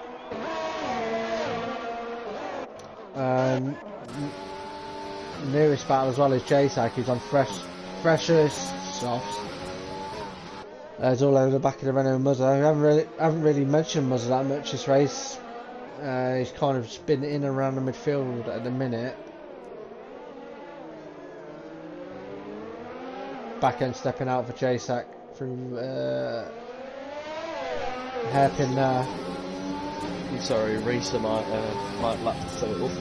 Speaker 1: Nearest battle as well is Jasak, who's on freshest softs. It's all over the back of the Renault Muzzer. We haven't really mentioned Muzzer that much this race. He's kind of just been in and around the midfield at the minute. Back end stepping out for Jasak through hairpin there.
Speaker 2: I'm sorry, Risa might lap the field.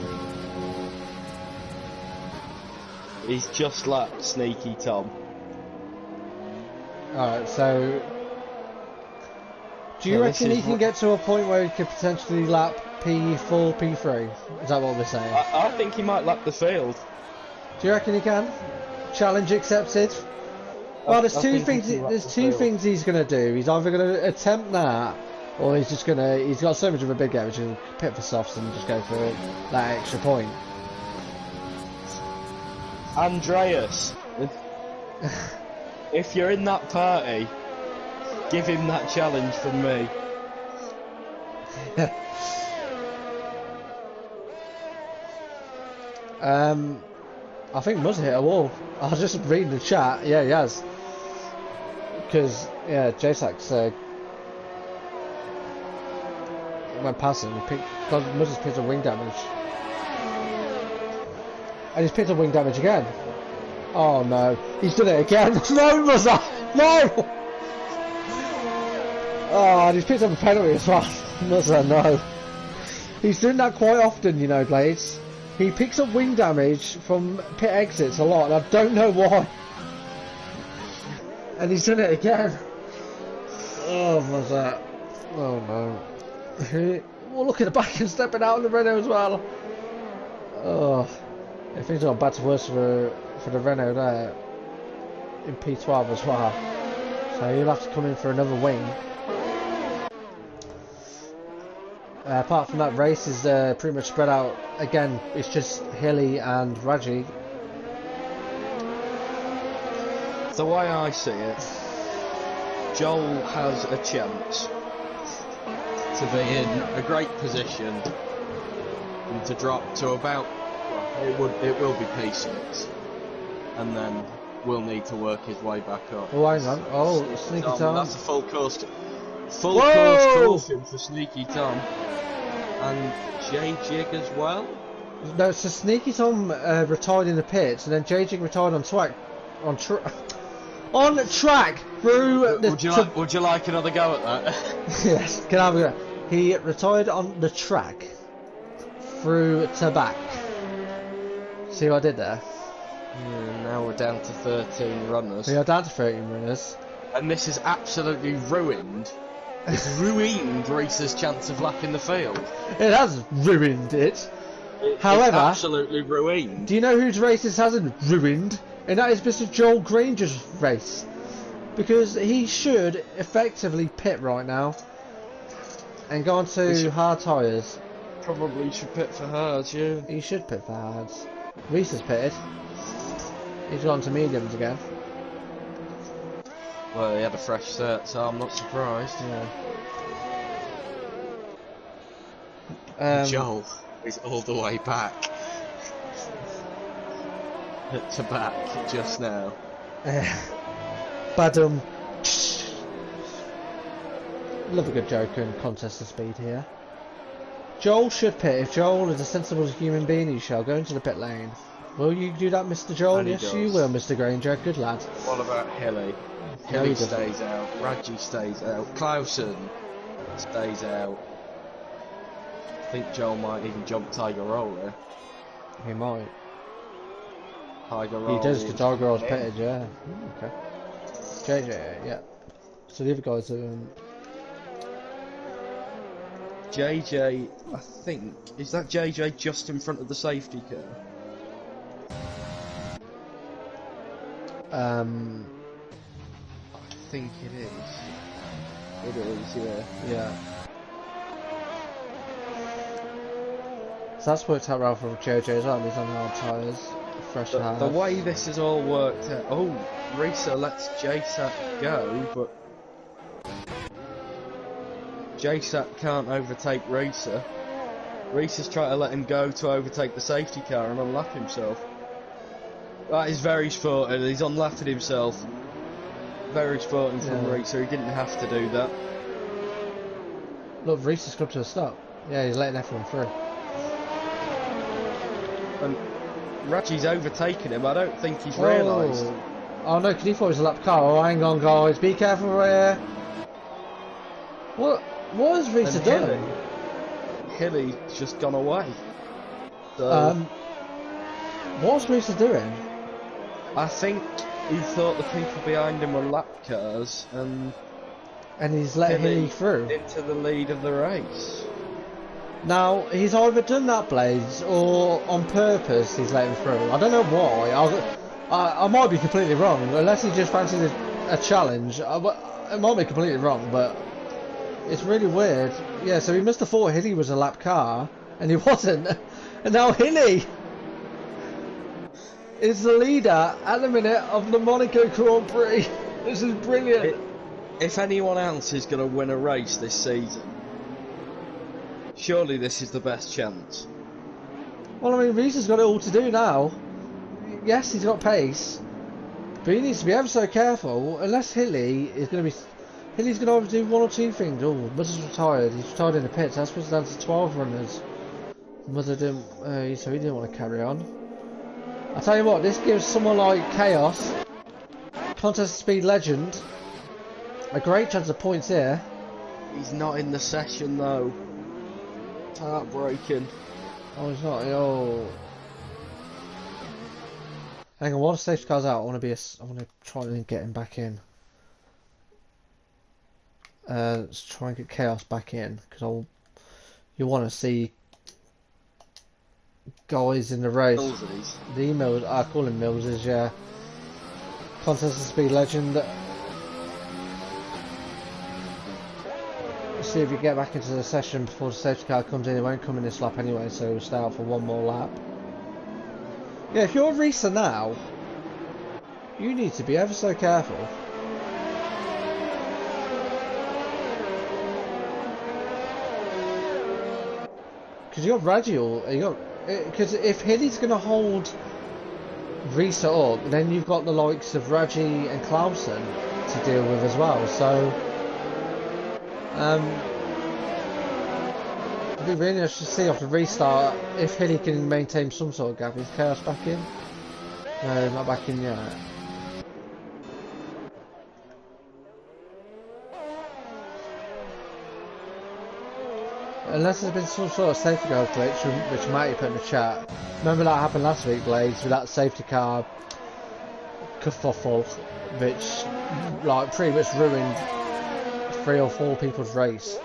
Speaker 2: He's just lapped Sneaky Tom.
Speaker 1: Alright, so do you reckon he can get to a point where he could potentially lap P4, P3? Is that what we're saying?
Speaker 2: I think he might lap the field.
Speaker 1: Do you reckon he can? Challenge accepted? Well, there's two things he's going to do. He's either going to attempt that, or he's just going to... He's got so much of a big game, which is pit for softs and just go for that extra point.
Speaker 2: Andreas, if you're in that party, give him that challenge from me.
Speaker 1: I think Muzz hit a wall. I was just reading the chat. Yeah, he has. Because, yeah, Jasak's went past him. Because Muzz has picked up wing damage. And he's picked up wing damage again. Oh no, he's done it again. No, Muzzer! No! Oh, and he's picked up a penalty as well. Muzzer, no. He's doing that quite often, you know, Blades. He picks up wing damage from pit exits a lot, and I don't know why. And he's done it again. Oh, Muzzer. Oh no. Well, look at the back and stepping out on the Renault as well. Oh. If things are bad to worse for the Renault there in P12 as well, so he'll have to come in for another wing. Apart from that, race is pretty much spread out again. It's just Hilly and Raji.
Speaker 2: The way I see it, Joel has a chance to be in a great position and to drop to about. It will be P6, and then we'll need to work his way back up.
Speaker 1: Oh, hang on. Oh, Sneaky Tom.
Speaker 2: That's a full course caution for Sneaky Tom. And J Jig as well?
Speaker 1: No, so Sneaky Tom retired in the pits, and then J Jig retired on track. On track through the...
Speaker 2: Would you like another go at that?
Speaker 1: Yes, can I have a go? He retired on the track through to back. See what I did there?
Speaker 2: Yeah, now we're down to 13 runners.
Speaker 1: We are down to 13 runners.
Speaker 2: And this has absolutely ruined... It's ruined Reese's chance of lapping the field.
Speaker 1: It has ruined it. However...
Speaker 2: It's absolutely ruined.
Speaker 1: Do you know whose race this hasn't ruined? And that is Mr. Joel Granger's race. Because he should effectively pit right now. And go on to hard tyres.
Speaker 2: Probably should pit for hards, yeah.
Speaker 1: He should pit for hards. Reese has pitted. He's gone to mediums again.
Speaker 2: Well, he had a fresh cert, so I'm not surprised.
Speaker 1: Yeah.
Speaker 2: Joel is all the way back. To back just now.
Speaker 1: Badum. Love a good joke and contest of speed here. Joel should pit. If Joel is a sensible human being, he shall go into the pit lane. Will you do that, Mr. Joel?
Speaker 2: And he
Speaker 1: Yes,
Speaker 2: does.
Speaker 1: you will, Mr. Granger. Good lad.
Speaker 2: What about Hilly?
Speaker 1: No,
Speaker 2: Hilly
Speaker 1: he doesn't.
Speaker 2: stays out. Radji stays out. Clausen stays out. I think Joel might even jump Tiger Roll there.
Speaker 1: He might.
Speaker 2: Tiger Roll.
Speaker 1: He does, because Tiger Roll's
Speaker 2: Yeah.
Speaker 1: pitted, yeah. Okay. JJ, yeah. So the other guys are...
Speaker 2: JJ, I think, is that JJ just in front of the safety car? I think it is. It is, yeah.
Speaker 1: Yeah. So that's worked out well for JJ as well. He's on hard tyres, fresh
Speaker 2: The way this has all worked out. Oh, Risa lets JSAT go, but JSAT can't overtake Risa. Risa's trying to let him go to overtake the safety car and unlap himself. That is very sporting. He's unlapping himself. Very sporting from Risa. He didn't have to do that.
Speaker 1: Look, Reese's come to a stop. Yeah, he's letting everyone through.
Speaker 2: And Radji's overtaken him. I don't think he's realised.
Speaker 1: Oh no, because he thought it was a lap car. Oh, hang on, guys. Be careful here. What has Risa done?
Speaker 2: Hilly's just gone away. So,
Speaker 1: what's Risa doing?
Speaker 2: I think he thought the people behind him were lap cars and
Speaker 1: he's let Hilly through
Speaker 2: into the lead of the race.
Speaker 1: Now he's either done that, Blaze, or on purpose he's let him through. I don't know why. I might be completely wrong, unless he just fancied a challenge. It might be completely wrong, but it's really weird. Yeah, so he must have thought Hilly was a lap car, and he wasn't. And now Hilly is the leader at the minute of the Monaco Grand Prix. This is brilliant.
Speaker 2: If anyone else is going to win a race this season, surely this is the best chance.
Speaker 1: Well, I mean, Risa's got it all to do now. Yes, he's got pace, but he needs to be ever so careful. Unless Hilly's going to either do one or two things. Oh, Mother's retired. He's retired in the pits. That's supposed to down to 12 runners. Mother didn't, so he didn't want to carry on. I tell you what, this gives someone like Chaos, contest speed legend, a great chance of points here.
Speaker 2: He's not in the session though. Heartbreaking.
Speaker 1: Oh, he's not. Oh. Hang on, while the safety car's out, I want to try and get him back in. Let's try and get Chaos back in, because you want to see guys in the race.
Speaker 2: Millsies.
Speaker 1: The email, I call him Millses, yeah. Contest of speed legend. Let's see if we get back into the session before the safety car comes in. It won't come in this lap anyway, so we'll stay out for one more lap. Yeah, if you're a racer now, you need to be ever so careful. Because you got Radial, because if Hilly's going to hold Risa up, then you've got the likes of Raji and Clausen to deal with as well. So, it'd be really interesting to see after the restart if Hilly can maintain some sort of gap. Is Chaos back in? No, not back in yet. Unless there's been some sort of safety car glitch, which Matty put in the chat. Remember that happened last week, Blades, with that safety car kerfuffle, which like pretty much ruined 3 or 4 people's race.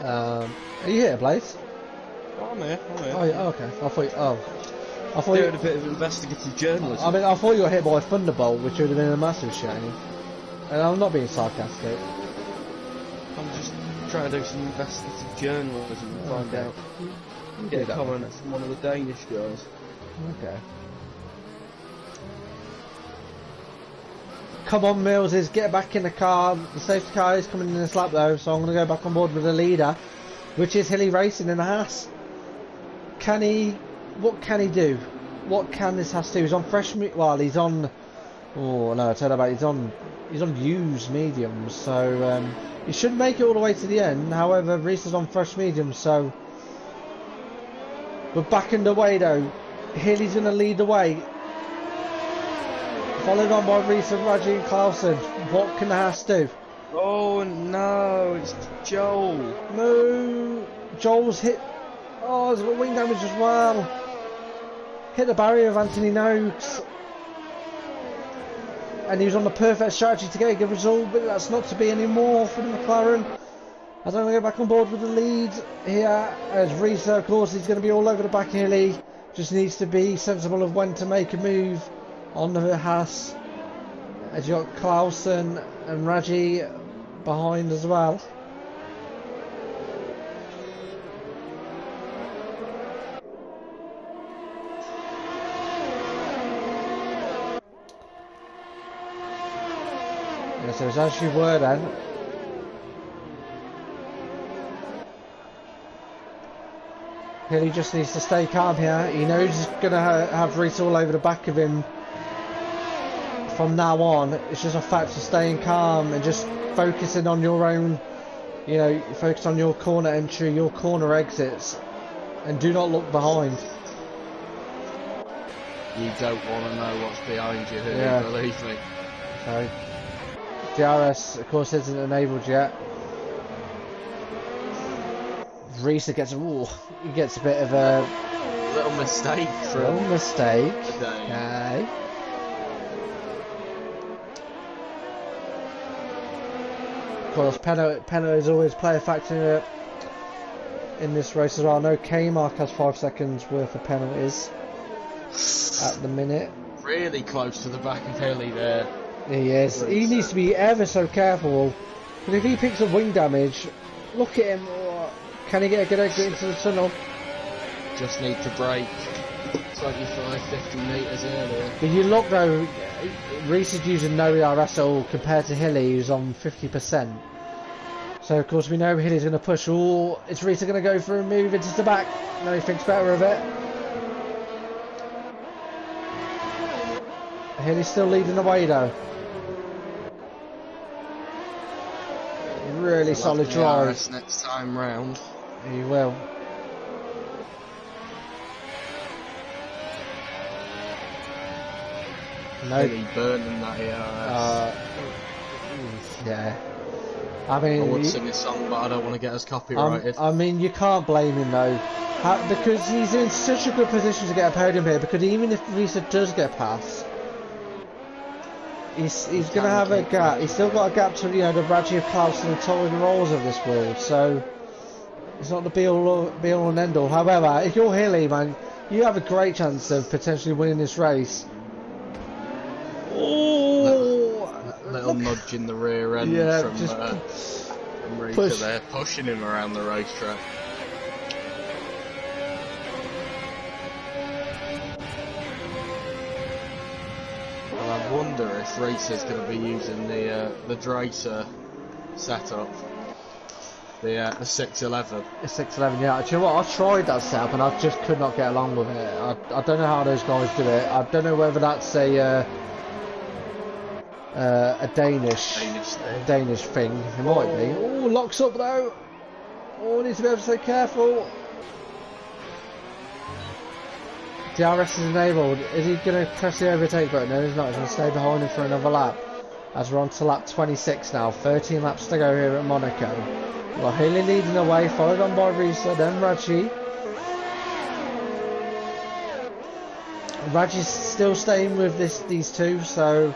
Speaker 1: Are you here, Blaze?
Speaker 2: Oh, I'm here.
Speaker 1: Oh, yeah, okay. I thought
Speaker 2: Doing a bit of investigative journalism.
Speaker 1: I mean, I thought you were hit by a thunderbolt, which would have been a massive shame. And I'm not being sarcastic.
Speaker 2: I'm just trying to do some investigative journalism and find out. Get a comment from one of the Danish guys.
Speaker 1: Okay. come on, Mills, is get back in the car. The safety car is coming in this lap though, so I'm going to go back on board with the leader, which is Hilly Racing in the Haas. Can he? What can he do? What can this Haas do? He's on fresh. Well, he's on. Oh no, I tell you about. He's on used mediums, so he should make it all the way to the end. However, Reese is on fresh mediums, so we're back underway though. Hilly's going to lead the way, followed on by Reese and Raji and Clausen. What can the Haas do?
Speaker 2: Oh no, it's Joel.
Speaker 1: No, Joel's hit. Oh, he's got wing damage as well. Hit the barrier of Anthony Noakes. And he was on the perfect strategy to get a good result, but that's not to be anymore for the McLaren. As I'm going to go back on board with the lead here, as Reese, of course, he's going to be all over the back of Hilly. Just needs to be sensible of when to make a move on the Haas. As you got Clausen and Raji behind as well. Yeah, so it's as you were then. Hilly just needs to stay calm here. He knows he's going to have Reese all over the back of him from now on. It's just a fact of staying calm and just focusing on your own, you know, focus on your corner entry, your corner exits, and do not look behind.
Speaker 2: You don't want to know what's behind you,
Speaker 1: Yeah.
Speaker 2: believe me.
Speaker 1: So, DRS, of course, isn't enabled yet. Reese gets he gets a bit of a
Speaker 2: little mistake from
Speaker 1: little mistake.
Speaker 2: today.
Speaker 1: Okay. Of course, penalties always play a factor in this race as well. I know K-Mark has 5 seconds worth of penalties at the minute.
Speaker 2: Really close to the back of Hilly there.
Speaker 1: He is. He needs to be ever so careful. Because if he picks up wing damage, look at him. Can he get a good exit into the tunnel?
Speaker 2: Just need to brake 25-50 metres earlier.
Speaker 1: But you look though, Reese is using no ERS at all compared to Hilly, who's on 50%. So of course we know Hilly's going to push. Oh, is Reese going to go for a move into the back? No, he thinks better of it. Hilly's still leading the way though. Really solid drive.
Speaker 2: Next time round.
Speaker 1: He will. No.
Speaker 2: Hilly burning that ERS.
Speaker 1: Yeah. I mean,
Speaker 2: I would sing a song, but I don't want to get us copyrighted.
Speaker 1: I mean, you can't blame him though, because he's in such a good position to get a podium here. Because even if Risa does get past, he's going to have a gap. He's still got a gap to the Raji of Clausen and Tory Rolls of this world. So it's not the be all and end all. However, if you're Hilly, man, you have a great chance of potentially winning this race. Oh,
Speaker 2: little nudge in the rear end from Rika there, pushing him around the racetrack. Well, I wonder if Risa's going to be using the Dracer setup, the 611.
Speaker 1: The 611, yeah. Do you know what? I tried that setup and I just could not get along with it. I don't know how those guys do it. I don't know whether that's a Danish thing. It might be. Oh, locks up though. Oh, needs to be able to stay careful. DRS is enabled. Is he going to press the overtake button? No, he's not. He's going to stay behind him for another lap. As we're on to lap 26 now. 13 laps to go here at Monaco. Well, Haley leading the way, followed on by Risa, then Raji. Raji's still staying with these two, so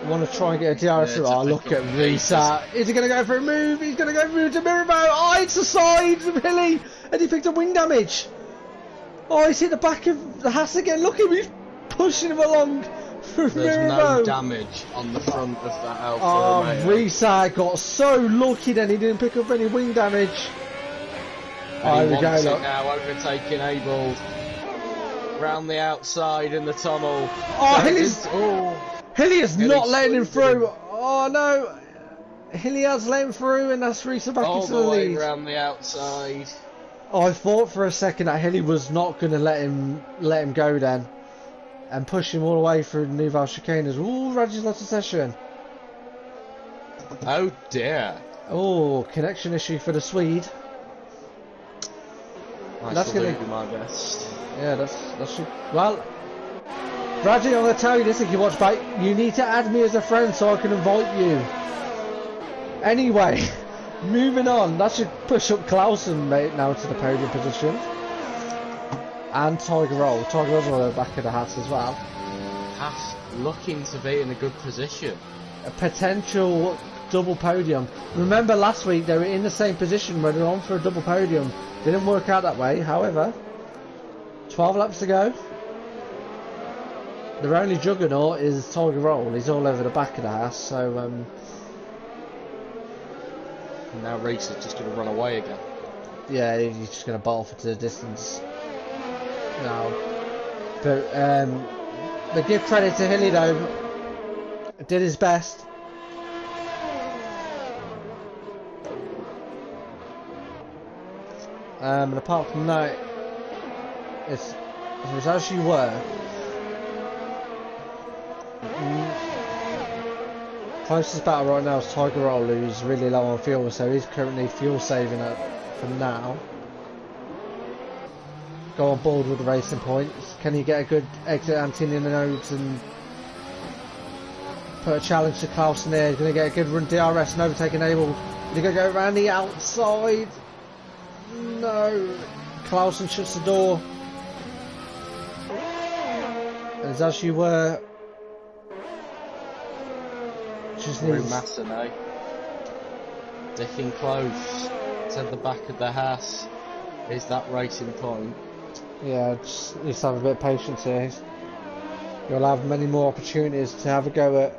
Speaker 1: I want to try and get a DRS. Oh, look at Risa. Is he going to go for a move? He's going to go for a move to Mirabeau. Oh, it's the side of Hilly. And he picked up wing damage. Oh, he's hit the back of the Haas again. Look at him. He's pushing him along for Mirabeau.
Speaker 2: There's no damage on the front of that Alfa
Speaker 1: Romeo. Risa got so lucky then he didn't pick up any wing damage.
Speaker 2: And he wants it now, overtaking Abel. Round the outside in the tunnel.
Speaker 1: Oh, Hilly's... Hilliard's not letting him
Speaker 2: squeezing
Speaker 1: through. Oh no. Hilliard's letting him through, and that's Risa back
Speaker 2: all
Speaker 1: into
Speaker 2: the
Speaker 1: the
Speaker 2: way
Speaker 1: lead.
Speaker 2: around the outside.
Speaker 1: Oh, I thought for a second that Hilly was not going to let him go then, and push him all the way through the Nouvelle chicanes. Ooh, Raji's lost a session.
Speaker 2: Oh dear.
Speaker 1: Oh, connection issue for the Swede.
Speaker 2: That's going to do my best.
Speaker 1: Yeah, that's well. Raji, I'm going to tell you this if you watch back. You need to add me as a friend so I can invite you. Anyway. Moving on, that should push up Clausen mate now to the podium position. And Tiger Roll. Tiger Roll's on the back of the hat as well.
Speaker 2: Haas looking to be in a good position.
Speaker 1: A potential double podium. Remember last week they were in the same position where they're on for a double podium. Didn't work out that way, however. 12 laps to go. Their only juggernaut is Tiger Roll. He's all over the back of the Haas, so
Speaker 2: now Reese is just going to run away again.
Speaker 1: yeah, he's just going to bolt off to the distance now. But give credit to Hilly though. Did his best. And apart from that, it was as you were. Closest battle right now is Tiger Roll, who's really low on fuel, so he's currently fuel saving up for now. Go on board with the racing points. Can he get a good exit Antony in the nodes and put a challenge to Clausen there? He's going to get a good run DRS and overtaking Abel. He's going to go around the outside. No. Clausen shuts the door. And as you were. Just needs
Speaker 2: Massa now. Sticking close to the back of the Haas. Is that racing point?
Speaker 1: Yeah, just needs to have a bit of patience here. You'll have many more opportunities to have a go at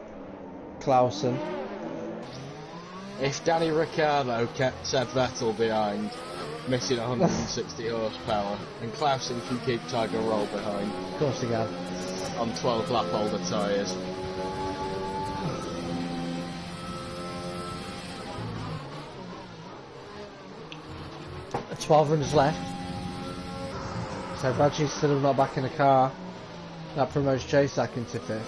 Speaker 1: Clausen.
Speaker 2: If Danny Ricciardo kept Seb Vettel behind, missing 160 horsepower, and Clausen can keep Tiger Roll behind.
Speaker 1: Of course he can.
Speaker 2: On 12 lap older tyres.
Speaker 1: 12 runners left. So Raji's still not back in the car. That promotes Jasak into 5th.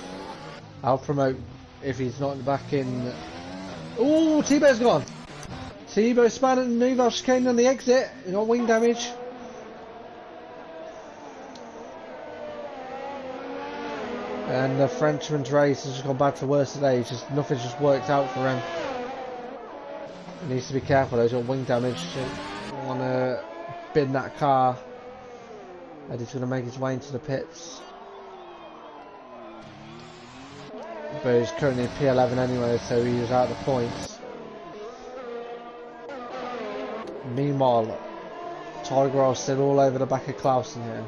Speaker 1: I'll promote if he's not back in. Ooh, T-Bow's gone. T-Bow span and Nouvelle chicane on the exit. He got wing damage. And the Frenchman's race has just gone bad for worse today. Nothing's just worked out for him. He needs to be careful though, he's got wing damage. Want to bin that car, and he's going to make his way into the pits. But he's currently in P11 anyway, so he was out of the points. Meanwhile, Tiger Roll's still all over the back of Clausen here.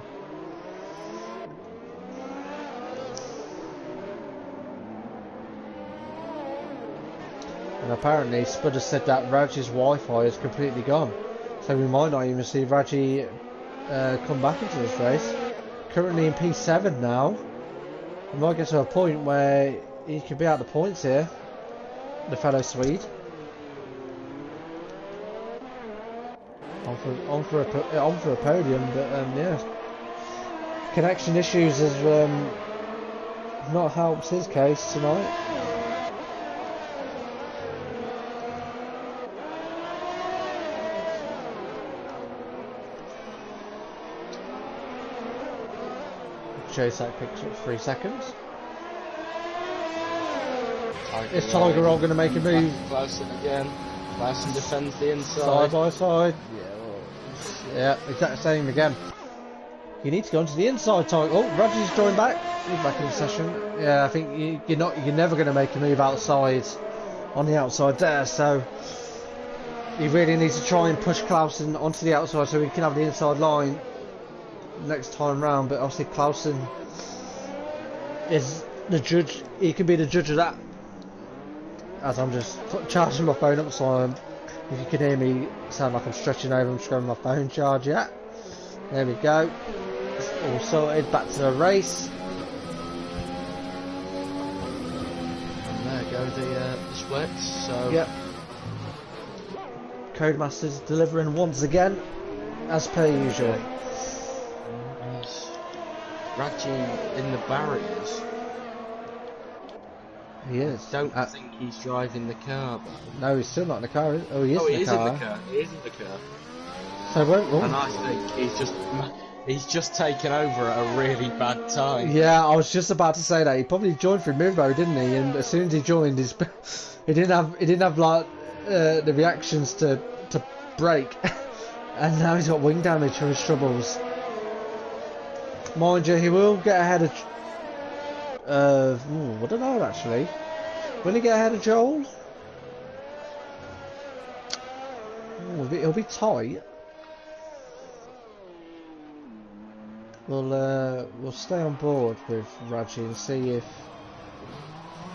Speaker 1: And apparently Spudder said that Raji's Wi-Fi is completely gone. So we might not even see Raji come back into this race. Currently in P7 now. We might get to a point where he could be out of the points here. The fellow Swede. On for a podium, but yeah. Connection issues has not helped his case tonight. Jasak picks up 3 seconds. Is Tiger Roll going to make a move?
Speaker 2: Clausen again. Clausen defends the inside.
Speaker 1: Side by side. Yeah, exact same again. You need to go into the inside, Tiger. Oh, Raji's joined back. He's back in the session. Yeah, I think you're never going to make a move outside, on the outside there. So he really needs to try and push Clausen onto the outside so he can have the inside line next time round. But obviously Clausen is the judge. He can be the judge of that. As I'm just charging my phone up, so if you can hear me sound like I'm stretching over, I'm just grabbing my phone charge. Yeah, there we go. It's all sorted. Back to the race.
Speaker 2: the splits. So
Speaker 1: Yep. Codemasters delivering once again, as per usual.
Speaker 2: Raji in the barriers.
Speaker 1: He is.
Speaker 2: I don't think he's driving the car, though.
Speaker 1: No, he's still not in the car. Oh, he is in the car.
Speaker 2: In the car. He is in the car.
Speaker 1: So
Speaker 2: and I think he's just taken over at a really bad time.
Speaker 1: Yeah, I was just about to say that. He probably joined from Mimbo, didn't he? And as soon as he joined, he didn't have like the reactions to brake, and now he's got wing damage from his troubles. Mind you, he will get ahead of. I don't know actually. Will he get ahead of Joel? He'll be tight. We'll stay on board with Raji and see if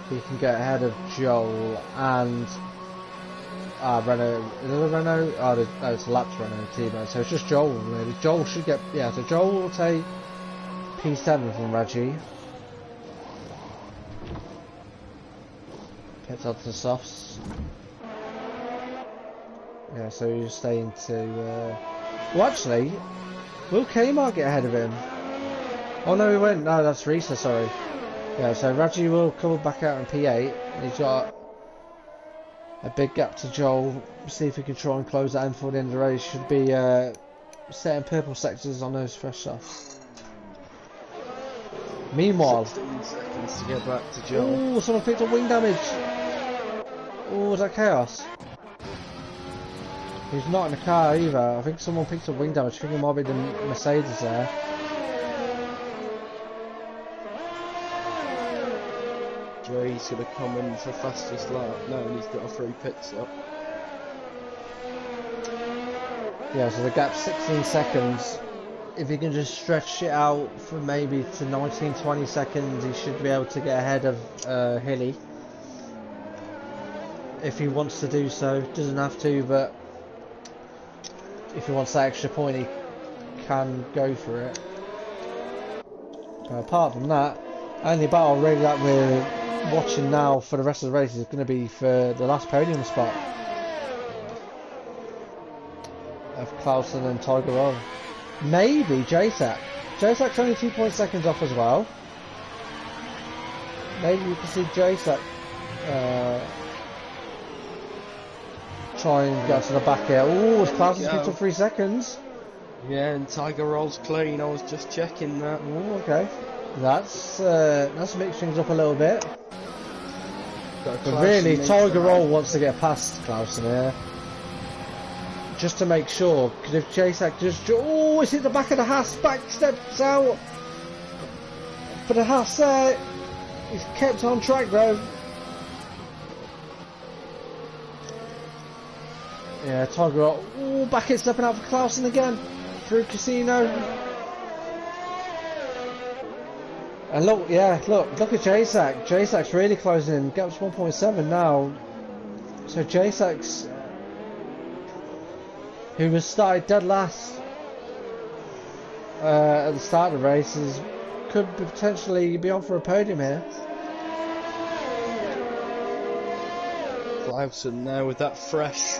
Speaker 1: he can get ahead of Joel and Renault. Is it a Renault? Oh, no, it's a lapped Renault T-Bone. So it's just Joel really. Joel should get So Joel will take P7 from Raji. Pits onto the softs. Yeah, so he's staying to. Well, actually. Will Kmart get ahead of him? Oh no, he went. No, that's Risa, sorry. Yeah, so Raji will come back out in P8. He's got a big gap to Joel. See if he can try and close that in before the end of the race. Should be setting purple sectors on those fresh softs. Meanwhile,
Speaker 2: 16 seconds to get back to Joel.
Speaker 1: Oh, someone picked up wing damage. Oh, was that chaos? He's not in the car either. I think someone picked up wing damage. I think it might be the Mercedes there.
Speaker 2: Jay's going to come in for fastest lap. No, and he's got a free pit stop.
Speaker 1: Yeah, so the gap's 16 seconds. If he can just stretch it out for maybe to 19-20 seconds, he should be able to get ahead of Hilly. If he wants to do so. Doesn't have to, but if he wants that extra point, he can go for it. But apart from that, only battle really that we're watching now for the rest of the race is going to be for the last podium spot of Clausen and Tiger Roll. Maybe J-Sack. J-Sack's only 2 seconds off as well. Maybe we can see J-Sack try and get to the back here. Oh, Clausen's picked up 3 seconds.
Speaker 2: Yeah, and Tiger Roll's clean. I was just checking that.
Speaker 1: Oh, okay. That's mixed things up a little bit. But really, Tiger Roll wants to get past Clausen here. Just to make sure, because if J-Sack just... Oh, it's hit the back of the Haas, back steps out. But the Haas he's kept on track though. Yeah, Tiger Roll. Oh, back it stepping out for Clausen again. Through Casino. And look at J-Sack. J-Sack's really closing in. Gap's 1.7 now. So J-Sack's, who was started dead last at the start of the races, could potentially be on for a podium here.
Speaker 2: Clausen now with that fresh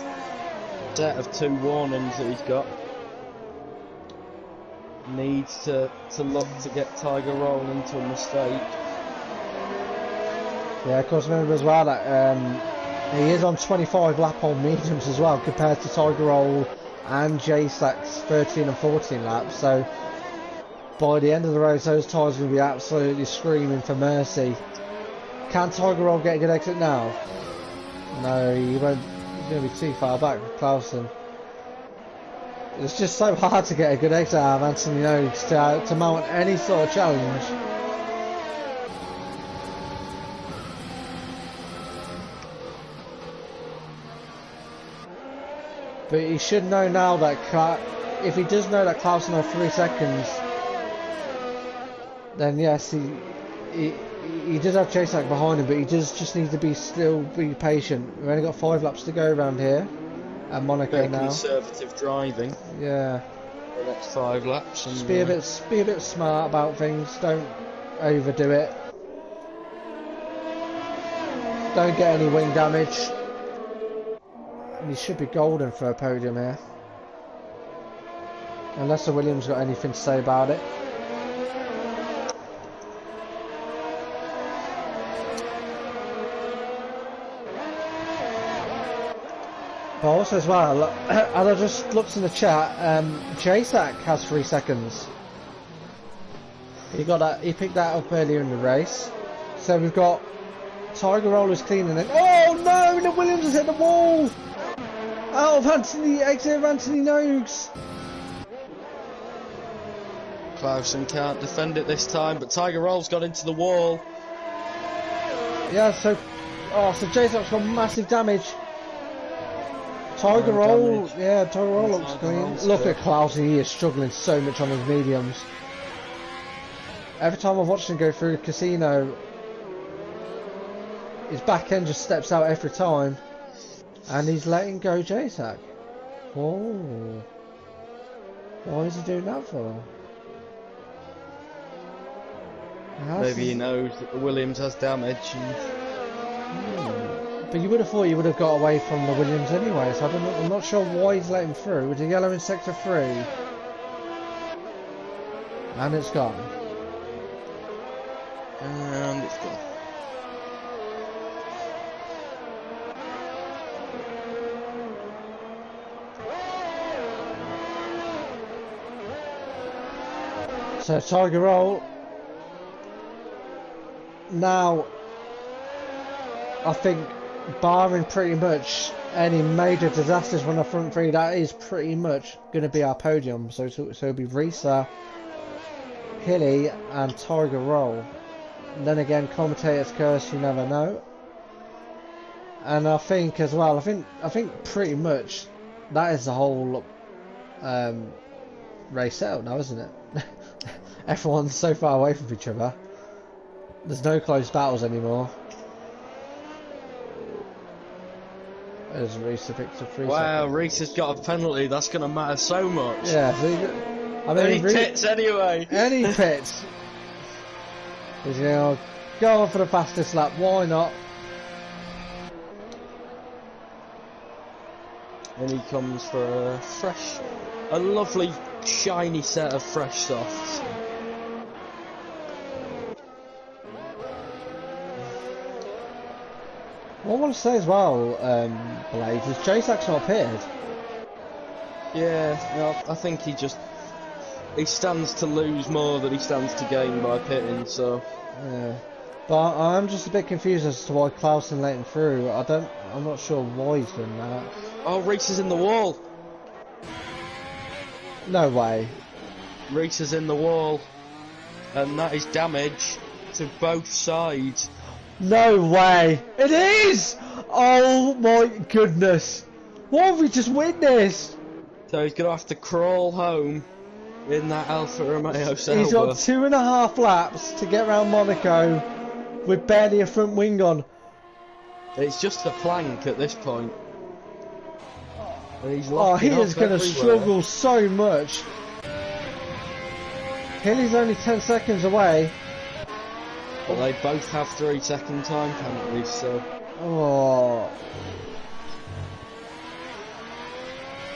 Speaker 2: set of 2 warnings that he's got. Needs to look to get Tiger Roll into a mistake.
Speaker 1: Yeah, of course, remember as well that he is on 25 lap on mediums as well compared to Tiger Roll and J-Sack's 13 and 14 laps. So by the end of the race, those tyres are going to be absolutely screaming for mercy. Can Tiger Roll get a good exit now? No, he won't. He's going to be too far back with Clausen. It's just so hard to get a good exit out of Anthony Oaks to mount any sort of challenge. But he should know now that if he does know that Clausen has 3 seconds, then yes, he does have J-Sack behind him, but he does just need to still be patient. We've only got 5 laps to go around here at Monaco now.
Speaker 2: Conservative driving.
Speaker 1: Yeah.
Speaker 2: For the next 5 laps. And
Speaker 1: just be a bit smart about things. Don't overdo it. don't get any wing damage. And he should be golden for a podium here. Unless the Williams got anything to say about it. But also as well, and I just looked in the chat, JSAC has 3 seconds. He got that. He picked that up earlier in the race. So we've got Tiger Rollers cleaning it. Oh no! The Williams has hit the wall. Out of Anthony, exit of Anthony Noakes.
Speaker 2: Clausen can't defend it this time, but Tiger Roll's got into the wall.
Speaker 1: Yeah. So JSAC's got massive damage. Tiger Roll, yeah, Tiger Roll looks clean. Look at Clausen, he is struggling so much on his mediums. Every time I've watched him go through the casino, his back end just steps out every time. And he's letting go JSAC. Oh. Why is he doing that for?
Speaker 2: Maybe he knows that the Williams has damage. And...
Speaker 1: But you would have thought you would have got away from the Williams anyway, so I'm not sure why he's letting through. With the yellow in sector 3. And it's gone.
Speaker 2: And it's gone.
Speaker 1: So Tiger Roll. Now, I think, barring pretty much any major disasters from the front 3, that is pretty much going to be our podium. So it'll be Risa, Hilly, and Tiger Roll. And then again, commentator's curse, you never know. And I think as well, I think pretty much that is the whole race settled now, isn't it? Everyone's so far away from each other. There's no close battles anymore. As Risa picks up 3
Speaker 2: wow,
Speaker 1: seconds.
Speaker 2: Risa's got a penalty. That's going to matter so much.
Speaker 1: Yeah, so I mean,
Speaker 2: Any pits anyway.
Speaker 1: Any pits. He's going to go on for the fastest lap. Why not?
Speaker 2: And he comes for a lovely shiny set of fresh softs.
Speaker 1: What I want to say as well, Blades, is JSAC's not appeared.
Speaker 2: Yeah, I think he stands to lose more than he stands to gain by pitting, so...
Speaker 1: Yeah. But I'm just a bit confused as to why Clausen let him through. I'm not sure why he's done that.
Speaker 2: Oh, Reese is in the wall!
Speaker 1: No way.
Speaker 2: Reese is in the wall. And that is damage to both sides.
Speaker 1: No way! It is! Oh my goodness! What have we just witnessed?
Speaker 2: So he's going to have to crawl home in that Alfa Romeo Sauber.
Speaker 1: He's got 2.5 laps to get around Monaco with barely a front wing on.
Speaker 2: It's just a plank at this point. And he's
Speaker 1: He is going to
Speaker 2: everywhere.
Speaker 1: struggle so much. Hilly's only 10 seconds away.
Speaker 2: But they both have 3-second time penalties, so...
Speaker 1: Oh.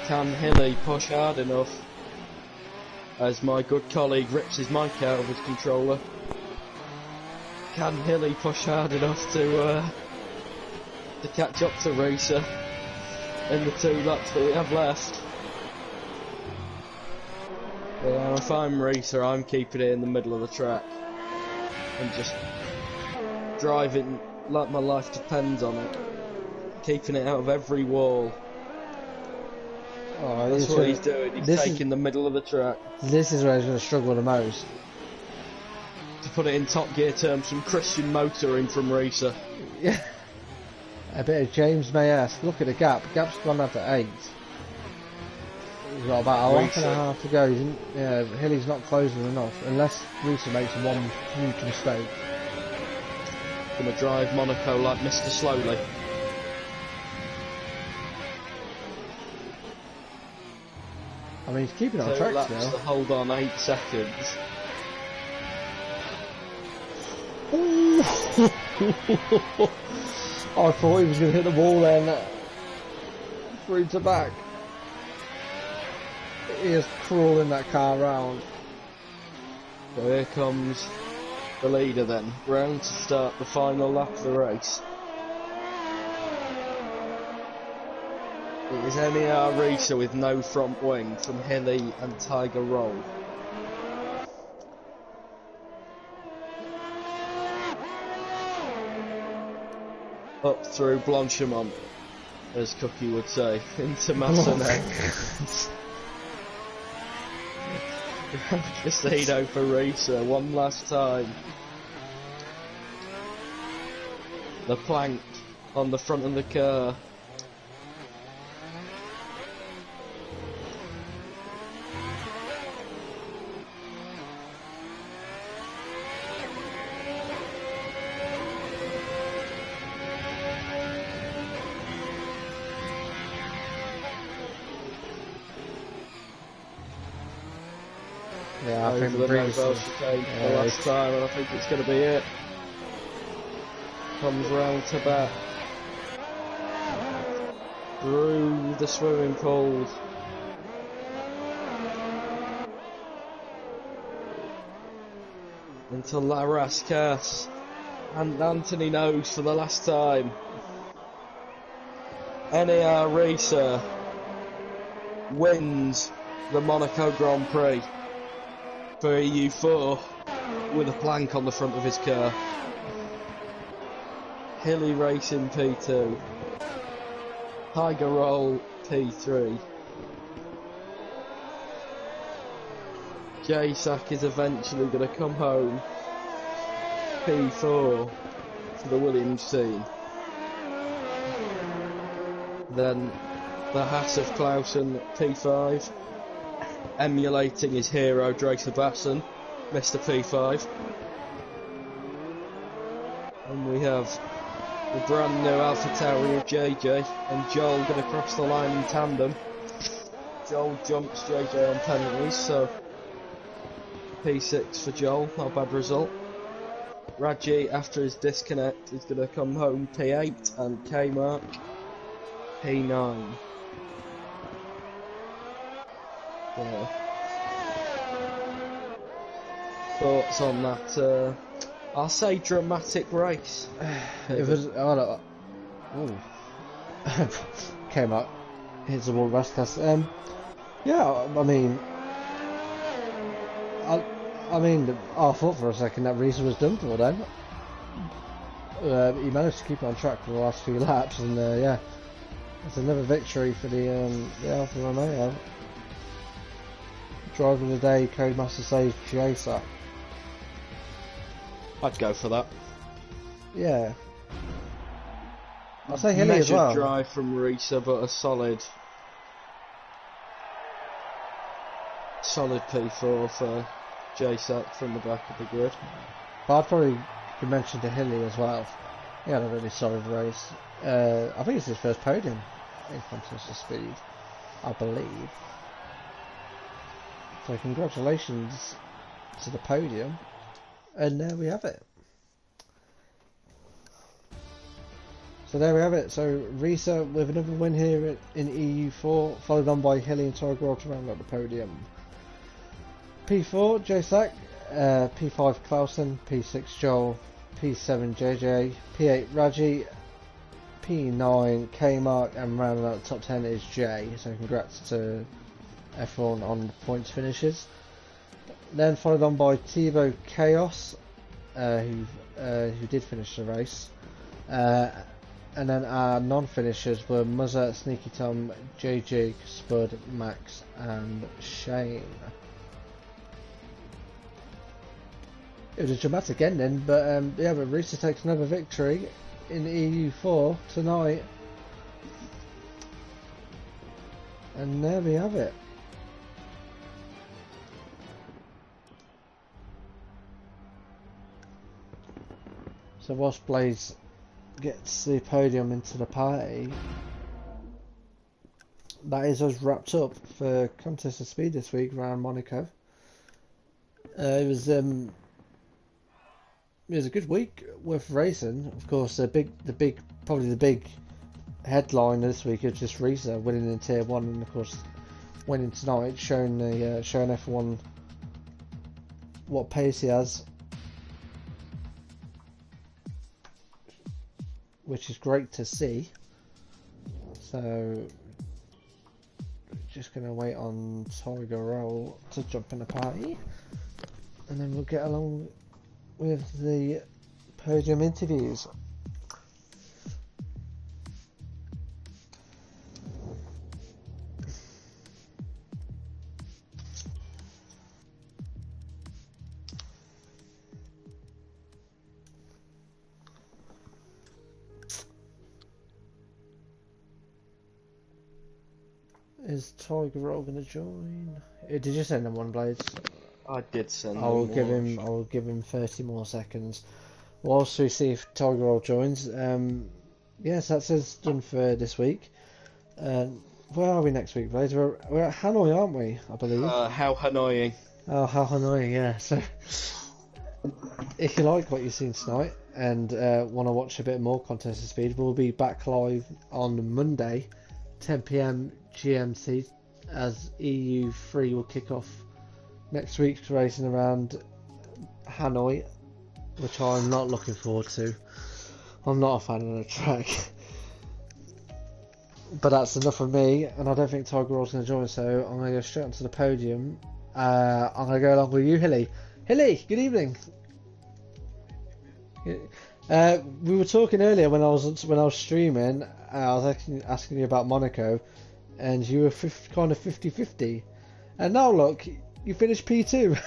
Speaker 2: Can Hilly push hard enough? As my good colleague rips his mic out of his controller. Can Hilly push hard enough to catch up to Risa in the 2 laps that we have left? Yeah, if I'm Risa, I'm keeping it in the middle of the track. And just driving like my life depends on it. Keeping it out of every wall.
Speaker 1: Oh,
Speaker 2: That's what he's doing. He's taking the middle of the track.
Speaker 1: This is where he's going to struggle the most.
Speaker 2: To put it in Top Gear terms, some Christian motoring from Risa.
Speaker 1: Yeah. A bit of James May-esque. Look at the gap. The gap's gone down to 8. He's got about a lap and a half to go. Hilly's not closing enough, unless Risa makes one huge mistake.
Speaker 2: Gonna drive Monaco like Mr. Slowly.
Speaker 1: I mean, he's keeping it on
Speaker 2: 2
Speaker 1: track
Speaker 2: laps
Speaker 1: now.
Speaker 2: to hold on 8 seconds.
Speaker 1: I thought he was going to hit the wall then. Through to back. He is crawling that car round.
Speaker 2: So here comes the leader then, round to start the final lap of the race. It is NER Risa with no front wing from Hilly and Tiger Roll. Up through Blanchimont, as Cookie would say, into Massenet. Casino for Risa, one last time. The plank on the front of the car.
Speaker 1: Yeah, I think
Speaker 2: Over the
Speaker 1: previously.
Speaker 2: Nobel chicane for the last time, and I think it's going to be it. Comes round to back. Through the swimming pools. Into La Rascasse. And Anthony knows for the last time. NER Racer wins the Monaco Grand Prix for EU4 with a plank on the front of his car. Hilly Racing P2, Tiger Roll P3. J-Sack is eventually going to come home P4 for the Williams team. Then the Haas of Clausen P5, emulating his hero Drake Sebastian, Mr. P5. And we have the brand new AlphaTauri of JJ and Joel going to cross the line in tandem. Joel jumps JJ on penalties, so P6 for Joel, not a bad result. Raji, after his disconnect, is going to come home P8 and K-Mark P9. Yeah. Thoughts on that? I'll say dramatic race.
Speaker 1: It was. Oh, no. Came up. Hits the wall, Raskas. Yeah, I mean, I thought for a second that Reese was done for then. He managed to keep on track for the last few laps, and yeah, it's another victory for the Alfa Romeo. Driver of the day, Codemaster saves J-Sack.
Speaker 2: I'd go for that.
Speaker 1: Yeah. I'll say Hilly as well.
Speaker 2: Measured drive from Risa, but a solid P4 for J-Sack from the back of the grid.
Speaker 1: But I'd probably mention to Hilly as well. He had a really solid race. I think it's his first podium in contest of speed, I believe. So congratulations to the podium. And there we have it. So there we have it. So Risa with another win here in EU4, followed on by Hilly and Tiger to round out the podium. P4 J-Sack, P5 Clausen, P6 Joel, P7 JJ, P8 Raji, P9 K-Mark, and rounding out the top 10 is J. So congrats to everyone on the points finishes. Then followed on by Thibaut Chaos, who did finish the race. And then our non-finishers were Muzza, Sneaky Tom, JJ, Spud, Max, and Shane. It was a dramatic ending, but yeah, but Risa takes another victory in EU4 tonight. And there we have it. So whilst Blaze gets the podium into the party, that is us wrapped up for Contest of Speed this week around Monaco. It was it was a good week with racing. Of course, probably the big headline this week is just Risa winning in Tier 1, and of course winning tonight, showing F1 what pace he has, which is great to see. So just gonna wait on Tiger Roll to jump in the party, and then we'll get along with the podium interviews. Is Tiger Roll gonna join? Did you send him one, Blades?
Speaker 2: I did send.
Speaker 1: I will give him 30 more seconds. Whilst we see if Tiger Roll joins. Yes, that's us done for this week. Where are we next week, Blades? We're at Hanoi, aren't we? I believe.
Speaker 2: How annoying.
Speaker 1: Oh, how Hanoi! Yeah. So, if you like what you've seen tonight and want to watch a bit more contest speed, we'll be back live on Monday, 10 PM GMT, as EU3 will kick off next week's racing around Hanoi, which I'm not looking forward to. I'm not a fan of the track. But that's enough of me, and I don't think Tiger Roll's going to join, so I'm going to go straight onto the podium. I'm going to go along with you, Hilly. Hilly, good evening. We were talking earlier when I was streaming. I was asking you about Monaco, and you were kind of 50-50. And now look, you finished P2.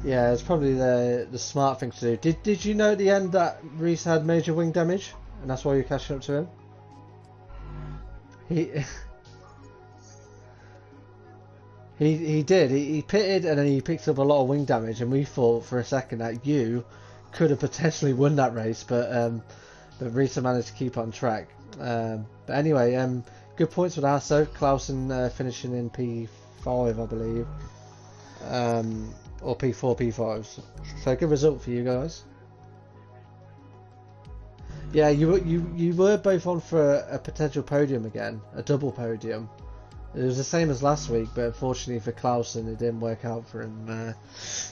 Speaker 1: Yeah, it's probably the smart thing to do. Did you know at the end that Reese had major wing damage, and that's why you're catching up to him? He did. He pitted and then he picked up a lot of wing damage, and we thought for a second that you could have potentially won that race, but Reese managed to keep on track. But anyway, good points for the Hasso. Clausen finishing in P5, I believe. Or P4, P5s. So good result for you guys. Yeah, you were both on for a potential podium again, a double podium. It was the same as last week, but unfortunately for Clausen, it didn't work out for him.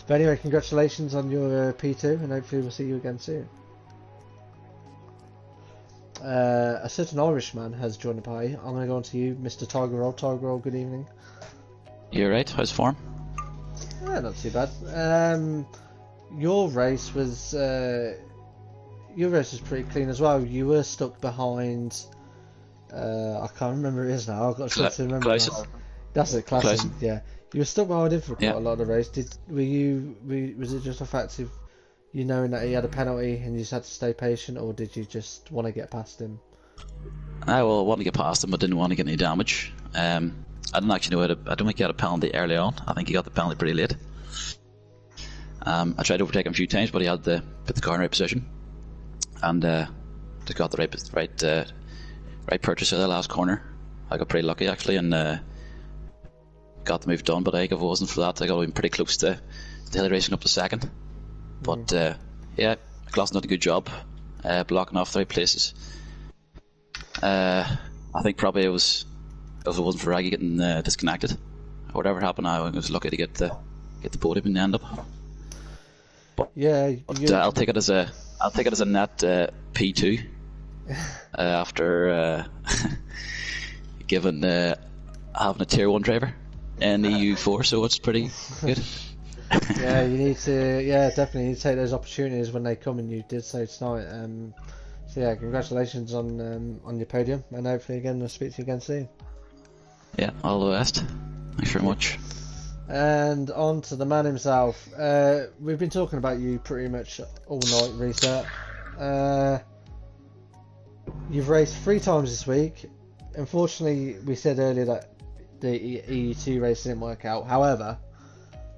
Speaker 1: But anyway, congratulations on your P2, and hopefully we'll see you again soon. A certain Irishman has joined the party. I'm going to go on to you, Mr. Tiger Roll. Tiger Roll, good evening.
Speaker 3: You're right. How's form?
Speaker 1: Yeah, not too bad. Your race was pretty clean as well. You were stuck behind. I can't remember who it is now. I've got to remember.
Speaker 3: Clausen.
Speaker 1: That's it, Clausen.
Speaker 3: Clausen.
Speaker 1: Yeah, you were stuck behind him for quite a lot of the race. Was it just a fact of you knowing that he had a penalty and you just had to stay patient, or did you just want to get past him?
Speaker 3: I wanted to get past him, but didn't want to get any damage. I didn't actually know I don't think he had a penalty early on. I think he got the penalty pretty late. I tried to overtake him a few times, but he had to put the car in the right position, and just got the right purchase at the last corner. I got pretty lucky actually, and got the move done. But I think if it wasn't for that, I got pretty close to Hilly racing up to second. But yeah, Clausen did a good job blocking off the right places. I think probably if it wasn't for Raggy getting disconnected or whatever happened, I was lucky to get the podium in the end up. But,
Speaker 1: yeah,
Speaker 3: I'll take it as a net P2 after given having a tier 1 driver. in EU4, so it's pretty good.
Speaker 1: Yeah, you need to. Yeah, definitely need to take those opportunities when they come, and you did so tonight. So yeah, congratulations on your podium, and hopefully again I'll speak to you again soon.
Speaker 3: Yeah, all the best. Thanks very much.
Speaker 1: And on to the man himself. We've been talking about you pretty much all night, Reset. You've raced 3 times this week. Unfortunately, we said earlier that the EU2 race didn't work out. However,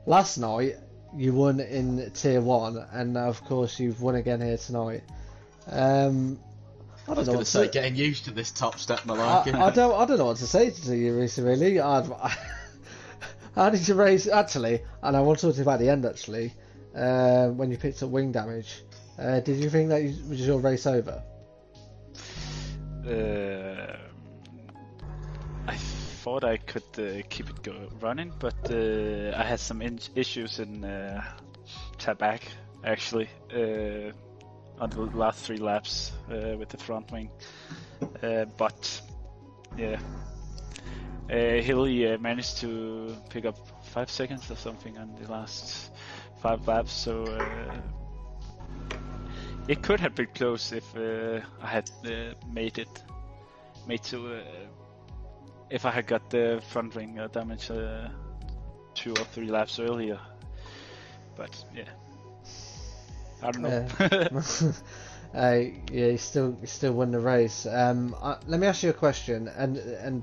Speaker 1: last night you won in Tier 1, and now of course you've won again here tonight. I was going to
Speaker 2: say, getting used to this top step, Malarkey.
Speaker 1: I don't know what to say to you, Risa, really. How did you race, actually, and I want to talk to you about the end, actually, when you picked up wing damage. Did you think that was your race over?
Speaker 4: I thought I could keep it running, but I had some issues in Tabak, actually, on the last 3 laps with the front wing. But, yeah. Hilly managed to pick up 5 seconds or something on the last 5 laps, so it could have been close if I had if I had got the front wing damage 2 or 3 laps earlier. But yeah, I don't know.
Speaker 1: Yeah, you still won the race. Let me ask you a question, and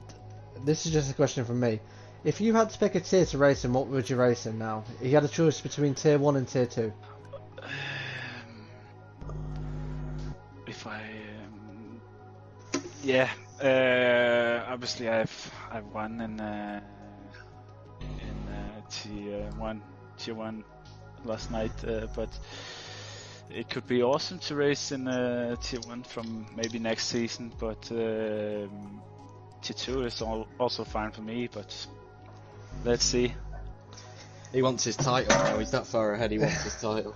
Speaker 1: this is just a question from me. If you had to pick a tier to race in, what would you race in now? If you had a choice between Tier 1 and Tier 2.
Speaker 4: If I... obviously I've won in Tier 1 last night, but it could be awesome to race in Tier 1 from maybe next season, but Tier 2 is also fine for me, but let's see.
Speaker 2: He wants his title now, he's that far ahead, he wants his title.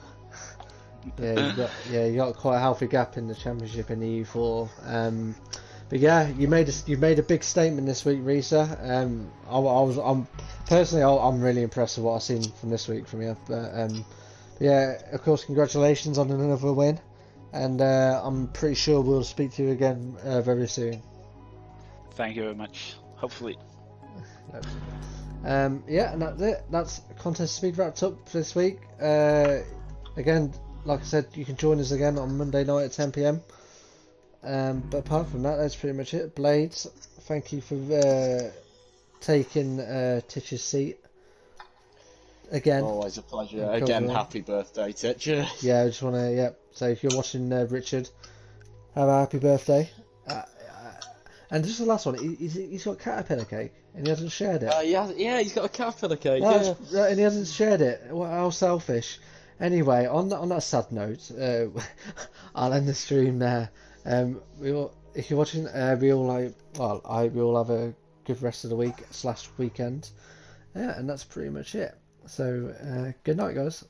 Speaker 1: You got quite a healthy gap in the championship in the EU4. But yeah, you made a big statement this week, Risa. I'm really impressed with what I've seen from this week from you. But yeah, of course, congratulations on another win, and I'm pretty sure we'll speak to you again very soon.
Speaker 4: Thank you very much. Hopefully.
Speaker 1: Yeah, and that's it. That's Contest Speed wrapped up for this week. Again, like I said, you can join us again on Monday night at 10 PM. But apart from that, that's pretty much it. Blades, thank you for taking Titch's seat again.
Speaker 2: Always a pleasure. Again, happy birthday, Titch.
Speaker 1: Yeah, I just want to, so if you're watching Richard, have a happy birthday. And just the last one, he's got caterpillar cake and he hasn't shared it.
Speaker 2: Yeah, he's got a caterpillar cake.
Speaker 1: And he hasn't shared it. Well, how selfish. Anyway, on that sad note, I'll end the stream there. If you're watching, we all have a good rest of the week / weekend. Yeah, and that's pretty much it. So, good night, guys.